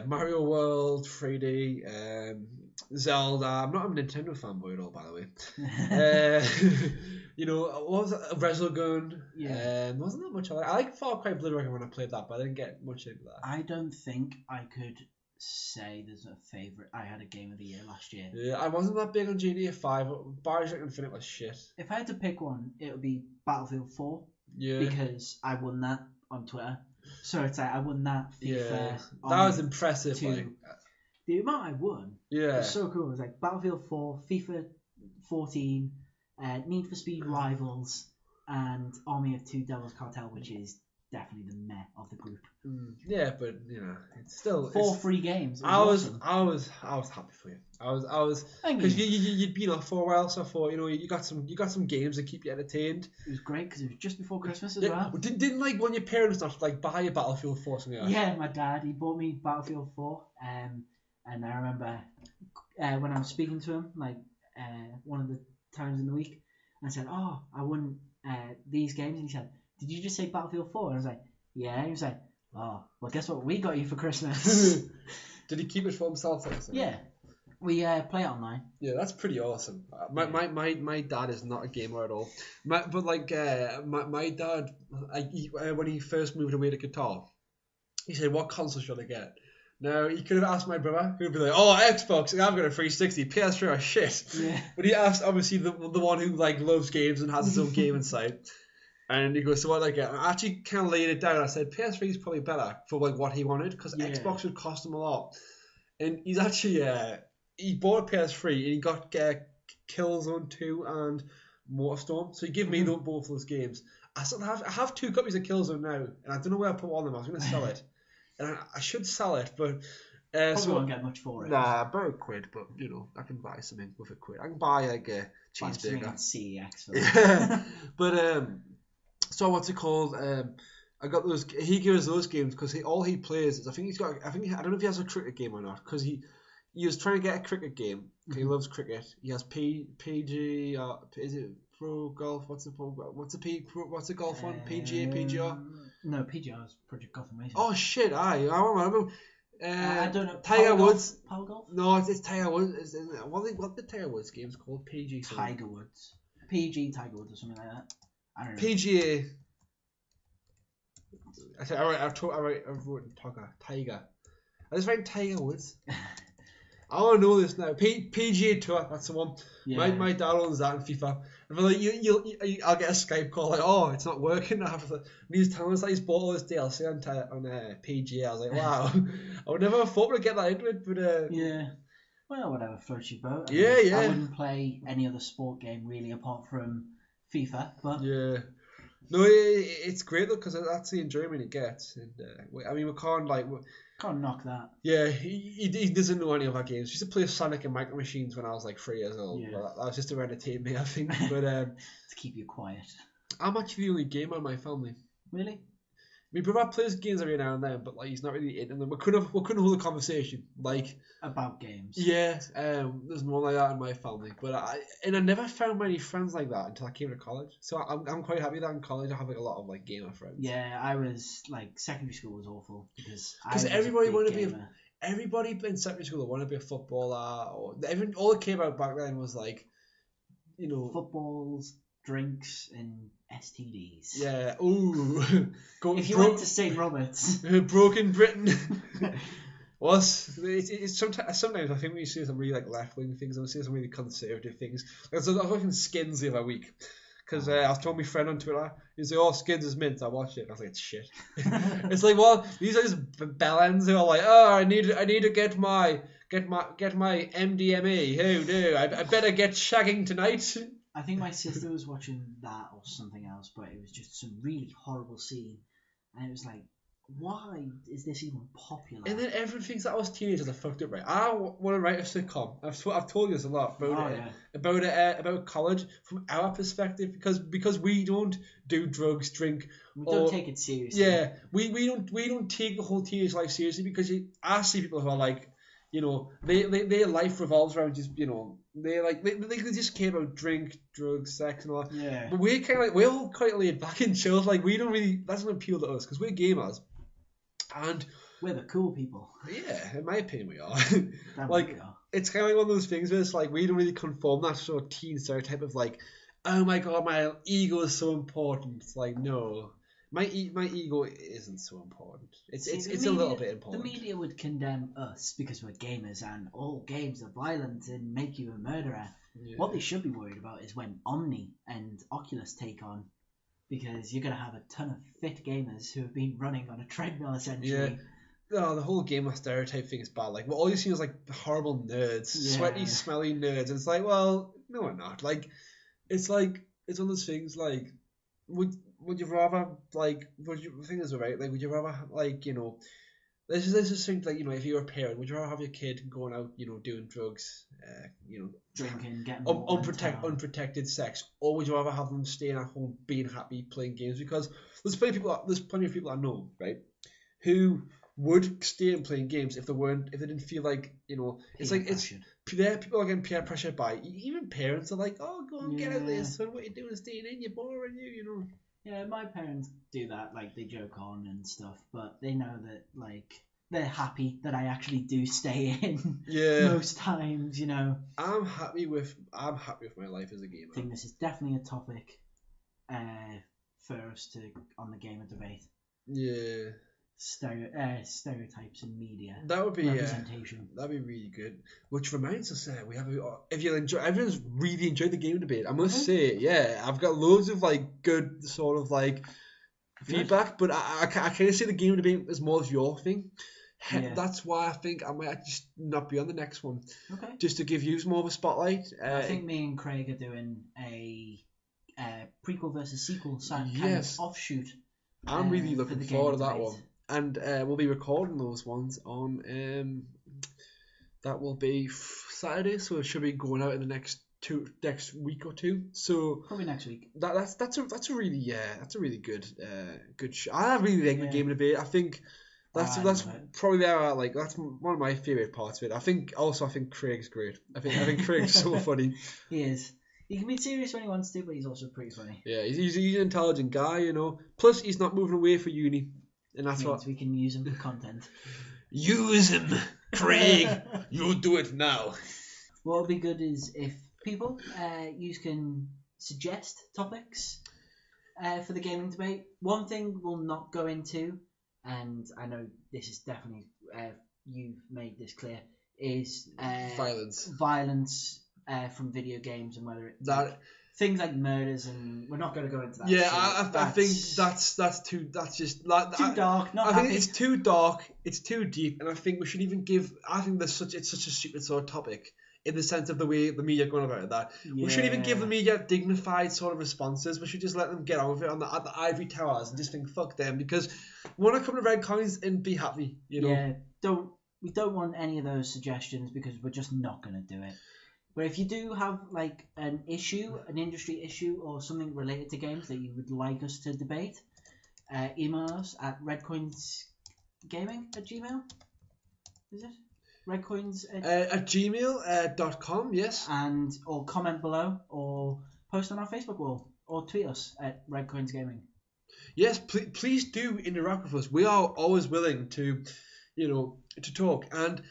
S1: Mario World 3D, Zelda. I'm not a Nintendo fanboy at all, by the way. What was it? Resogun.
S2: Yeah.
S1: Wasn't that much I like Far Cry Blood Dragon when I played that, but I didn't get much into that.
S2: I don't think I could say there's a favourite. I had a game of the year last year.
S1: Yeah, I wasn't that big on GTA 5. Bioshock Infinite was shit.
S2: If I had to pick one, it would be Battlefield 4.
S1: Yeah.
S2: Because I won that on Twitter. So it's like I won that FIFA.
S1: Yeah. That was impressive.
S2: The amount I won was so cool. It was like Battlefield 4, FIFA 14, Need for Speed Rivals, and Army of Two Devils Cartel, which is definitely the meh of the group.
S1: Yeah, but it's still
S2: 4 free games.
S1: I was happy for you. I was because you'd been off for a while, so I thought you got some games that keep you entertained.
S2: It was great because it was just before Christmas as well.
S1: Didn't like one of your parents not like buy a Battlefield 4 something like that?
S2: Yeah, my dad, he bought me Battlefield 4, and I remember when I was speaking to him one of the times in the week, I said, "Oh, I won these games," and he said, "Did you just say Battlefield 4?" And I was like, "Yeah." And he was like, "Oh, well, guess what we got you for Christmas?"
S1: Did he keep it for himself?
S2: Yeah, we play it online.
S1: Yeah, that's pretty awesome. My dad is not a gamer at all. My dad, when he first moved away to Qatar, he said, "What console should I get?" Now, he could have asked my brother, who'd be like, "Oh, Xbox, I've got a 360, PS3 are shit."
S2: Yeah.
S1: But he asked, obviously, the one who loves games and has his own game inside. And he goes, "So what did I get?" And I actually kind of laid it down. I said, PS3 is probably better for what he wanted, because Xbox would cost him a lot. And he's actually, he bought a PS3 and he got Killzone 2 and Motorstorm. So he gave me both those games. I have 2 copies of Killzone now, and I don't know where I put one of them. I was going to sell it. And I should sell it, but
S2: probably won't get much for it.
S1: Nah, about £1, but I can buy something with £1. I can buy like a cheeseburger.
S2: CEX.
S1: Yeah. But so what's it called? I got those. He gives those games because all he plays is I don't know if he has a cricket game or not, because he was trying to get a cricket game. He loves cricket. He has PG. Is it Pro Golf? What's the golf one? PGA, PGR?
S2: No, PGR is Project Golf Amazing.
S1: Oh shit! I remember.
S2: I don't know.
S1: Tiger Woods.
S2: Power Golf?
S1: No, it's Tiger Woods. What the Tiger Woods game's called? PG.
S2: Tiger Woods. PG Tiger Woods or something like that. I don't know.
S1: PGA. I said, I wrote Tiger. I just write Tiger Woods. I want to know this now. PGA Tour, that's the one. Yeah. My dad owns that in FIFA. And like, I'll get a Skype call like, "Oh, it's not working." And he's telling us that he's bought all this DLC on PGA. I was like, wow. I would never have thought we'd get that into it, but
S2: yeah. Well, whatever floats your boat.
S1: I
S2: wouldn't play any other sport game really apart from FIFA, but
S1: yeah. No, it's great though, because that's the enjoyment it gets. And I mean, we
S2: can't knock that.
S1: Yeah, he doesn't know any of our games. He used to play Sonic and Micro Machines when I was like 3 years old. Yeah. That was just to entertain me, I think. But
S2: to keep you quiet.
S1: I'm actually the only gamer in my family.
S2: Really?
S1: My brother plays games every now and then, but he's not really into them. We couldn't hold a conversation
S2: about games.
S1: Yeah, there's no one like that in my family. But I never found many friends like that until I came to college. So I'm quite happy that in college I have a lot of gamer friends.
S2: Yeah, I was secondary school was awful because
S1: everybody wanted to be everybody in secondary school wanted to be a footballer, or all it came out back then was
S2: footballs, drinks, and STDs.
S1: Yeah. Ooh.
S2: If you went to St. Roberts.
S1: Broken Britain. It's sometimes I think we see some really left wing things, and we see some really conservative things. I was watching Skins the other week because I was telling my friend on Twitter, he's like, "Oh, Skins is mint." I watched it. And I was like, "It's shit." It's like, well, these are just bellends who are like, "Oh, I need to get my MDMA. Who do? I better get shagging tonight."
S2: I think my sister was watching that or something else, but it was just some really horrible scene, and it was like, why is this even popular?
S1: And then everyone thinks that us teenagers are fucked up, right? I want to write a sitcom. I've told you this a lot about college from our perspective, because we don't do drugs, drink.
S2: We don't take it seriously.
S1: Yeah, we don't take the whole teenage life seriously, because I see people who are their life revolves around just they just care about drink, drugs, sex, and all that.
S2: Yeah.
S1: But we're kind of we're all quite laid back and chilled. We don't really, that doesn't appeal to us because we're gamers, and
S2: we're the cool people.
S1: Yeah, in my opinion, we are.
S2: We are.
S1: It's kind of one of those things where it's we don't really conform that sort of teen stereotype of oh my god, my ego is so important. It's no. My ego isn't so important. It's a little bit important.
S2: The media would condemn us because we're gamers and all games are violent and make you a murderer. Yeah. What they should be worried about is when Omni and Oculus take on, because you're going to have a ton of fit gamers who have been running on a treadmill essentially.
S1: Yeah. Oh, the whole gamer stereotype thing is bad. All you see is horrible nerds, sweaty, smelly nerds. And it's well, no, we're not. It's one of those things would you rather like? The thing is, right? Like, would you rather like Let's just think like if you're a parent, would you rather have your kid going out doing drugs,
S2: drinking, getting
S1: unprotected sex, or would you rather have them staying at home, being happy, playing games? Because there's plenty of people I know, right, who would stay and playing games if they didn't feel like people are getting peer pressure by even parents are like, oh, go and get out of this, son, what you doing staying in, you're boring,
S2: Yeah, my parents do that, like they joke on and stuff, but they know that like they're happy that I actually do stay in most times,
S1: I'm happy with my life as a gamer.
S2: I think this is definitely a topic for us on the gamer debate.
S1: Yeah.
S2: Stereotypes in media.
S1: That would be
S2: representation.
S1: That'd be really good. Which reminds us, we have everyone's really enjoyed the game debate. I must say, I've got loads of like good sort of like feedback, but I kind of see the game debate as more of your thing. Yeah. That's why I think I might just not be on the next one.
S2: Okay.
S1: Just to give you more of a spotlight.
S2: I think me and Craig are doing a prequel versus sequel kind of offshoot.
S1: I'm really looking forward to that one. And we'll be recording those ones on that will be Saturday, so it should be going out in the next week or two. So
S2: probably next week.
S1: That's a really good show. I really like the game debate. I think that's probably that's one of my favorite parts of it. I think Craig's great. I think Craig's so funny.
S2: He is. He can be serious when he wants to, but he's also pretty funny.
S1: Yeah, he's an intelligent guy, Plus, he's not moving away for uni. And that's what
S2: we can use him for content.
S1: Use him, Craig. You'll do it now.
S2: What would be good is if people you can suggest topics for the gaming debate. One thing we'll not go into, and I know this is definitely you've made this clear, is violence from video games and whether things like murders, and we're not going to go into that.
S1: Yeah, I think that's too
S2: dark.
S1: I think it's too dark. It's too deep, and I think we should even give. I think it's such a stupid sort of topic in the sense of the way the media are going about it. That we shouldn't even give the media dignified sort of responses. We should just let them get on with it at the ivory towers and just think fuck them, because we want to come to Red Coins and be happy.
S2: Yeah, we don't want any of those suggestions because we're just not going to do it. But if you do have like an industry issue, or something related to games that you would like us to debate, email us at redcoinsgaming@gmail. Is it? Redcoins
S1: at gmail.com, yes.
S2: Or comment below, or post on our Facebook wall, or tweet us at redcoinsgaming.
S1: Yes, please do interact with us. We are always willing to talk, and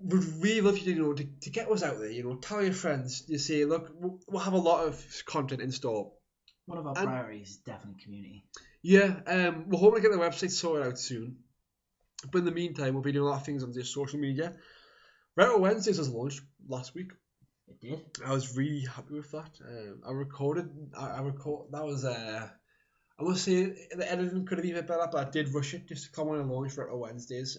S1: would really love you to get us out there. Tell your friends. You say, look, we'll have a lot of content in store.
S2: One of our priorities is definitely community.
S1: Yeah, we're hoping to get the website sorted out soon. But in the meantime, we'll be doing a lot of things on this social media. Retro Wednesdays was launched last week.
S2: It did.
S1: I was really happy with that. I was I must say the editing could have been a bit better, but I did rush it just to come on and launch Retro Wednesdays.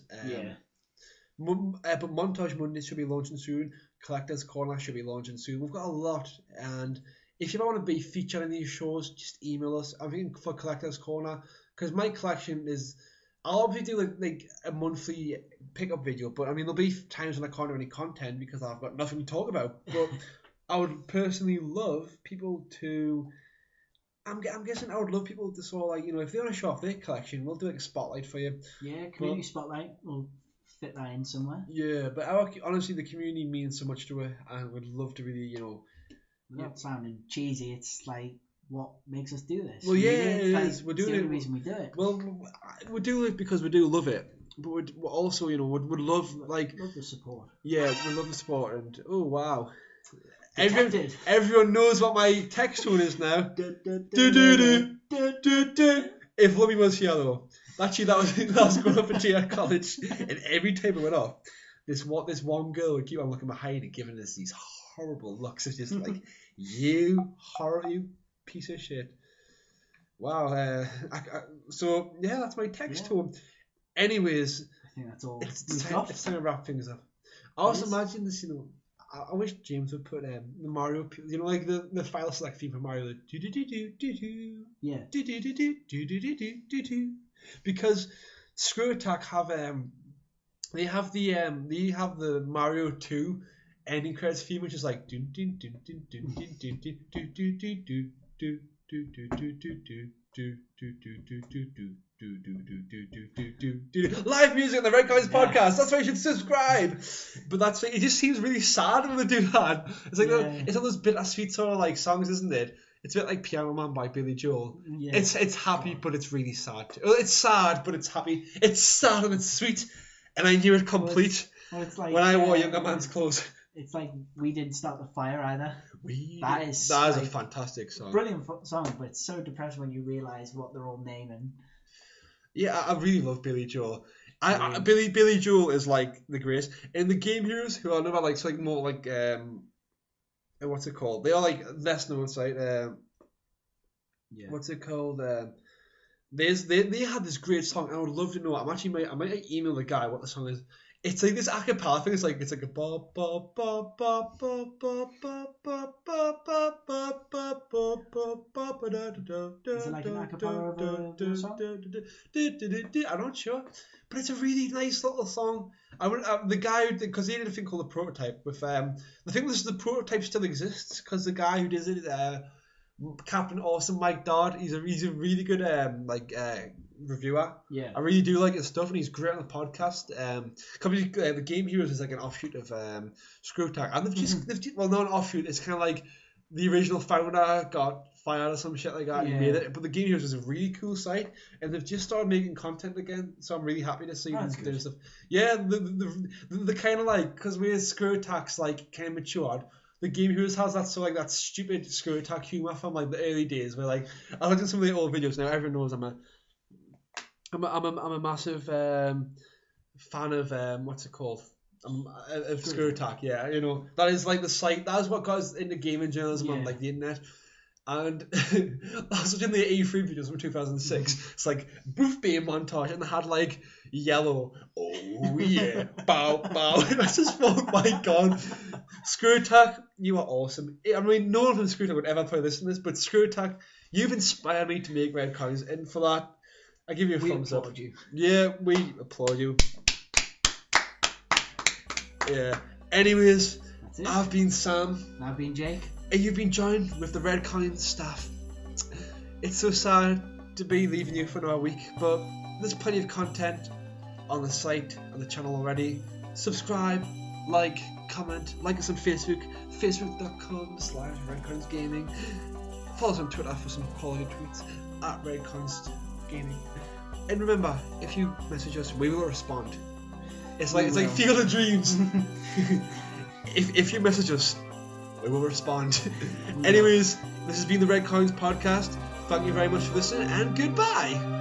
S1: But Montage Mondays should be launching soon. Collector's Corner should be launching soon. We've got a lot, and if you want to be featured in these shows, just email us. I'm thinking for Collector's Corner, because my collection is, I'll obviously do like a monthly pickup video, but I mean there'll be times when I can't do any content because I've got nothing to talk about. But I would personally love people to. I'm guessing I would love people to sort of like if they want to show off their collection, we'll do like a spotlight for you.
S2: Yeah, community spotlight. We'll fit that in somewhere.
S1: Yeah, but honestly, the community means so much to it, and we'd love to really,
S2: Without sounding cheesy, it's like what makes us do this.
S1: Well, yeah, it is. We're doing
S2: it. The only reason we do it.
S1: Well, we do it because we do love it, but we'd also, would love
S2: love the support.
S1: Yeah, we love the support, and oh wow,
S2: everyone
S1: knows what my text tone is now. If Lummy was here though. Actually, that was going up at GR College, and every time it went off, this one girl would keep on looking behind and giving us these horrible looks. It's just like, you piece of shit. Wow. So yeah, that's my text to him. Anyways,
S2: I think that's all.
S1: It's time to wrap things up. I also imagine this, I wish James would put the Mario, you know, like the file select theme for Mario,
S2: yeah,
S1: because Screw Attack have they have the Mario 2 ending credits theme, which is like live music on the Red Coins podcast. That's why you should subscribe. But that's it just seems really sad when they do that. It's like it's one of those bittersweet sort of like songs, isn't it? It's a bit like Piano Man by Billy Joel. Yeah. It's happy, but it's really sad. Well, it's sad, but it's happy. It's sad and it's sweet. And I knew it complete
S2: it's like,
S1: when I wore Younger Man's clothes.
S2: It's like We Didn't Start the Fire either. That is
S1: like, a fantastic song.
S2: Brilliant song, but it's so depressing when you realise what they're all naming.
S1: Yeah, I really love Billy Joel. Billy Joel is like the greatest. And the Game Heroes, who I know about, like, so like more like what's it called? They are like less known, right? What's it called? They had this great song. I would love to know. I might email the guy what the song is. It's like this a cappella thing. It's like a ba ba ba ba ba ba ba ba ba ba ba ba ba ba ba da da da.
S2: Is it like an a cappella of a song?
S1: I'm not sure, but it's a really nice little song. The guy because he did a thing called the Prototype with the thing was the Prototype still exists because the guy who does it Captain Awesome Mike Dodd. He's a really good reviewer.
S2: Yeah,
S1: I really do like his stuff, and he's great on the podcast. The Game Heroes is like an offshoot of Screw Attack, and they've not an offshoot. It's kind of like the original founder got fired or some shit like that. And made it, but the Game Heroes is a really cool site, and they've just started making content again. So I'm really happy to see them doing stuff. Yeah, the kind of like because we're Screw Attack's like kind of matured. The Game Heroes has that sort of like that stupid Screw Attack humor from like the early days where like I looked at some of the old videos now. Everyone knows I'm a massive fan of what's it called? Of Screw Attack. Yeah, you know that is like the site. That is what got us into gaming journalism on like the internet. And I was watching the E3 videos from 2006. It's like Booth Bay montage, and they had like yellow. Oh yeah, bow bow. And I just thought, my God, Screw Attack, you are awesome. I mean, no one from Screw Attack would ever play this, but Screw Attack, you've inspired me to make Red Coins, and for that, I give you a thumbs up.
S2: You.
S1: Yeah, we applaud you. Yeah. Anyways, I've been Sam.
S2: I've been Jake.
S1: And you've been joined with the Red Coins staff. It's so sad to be leaving you for another week, but there's plenty of content on the site, on the channel already. Subscribe, like, comment, like us on Facebook, facebook.com/RedCoinsGaming. Follow us on Twitter for some quality tweets at RedCoinsGaming. And remember, if you message us, we will respond. It's like Field of Dreams. If you message us, we will respond. Anyways, this has been the Red Coins podcast. Thank you very much for listening, and goodbye.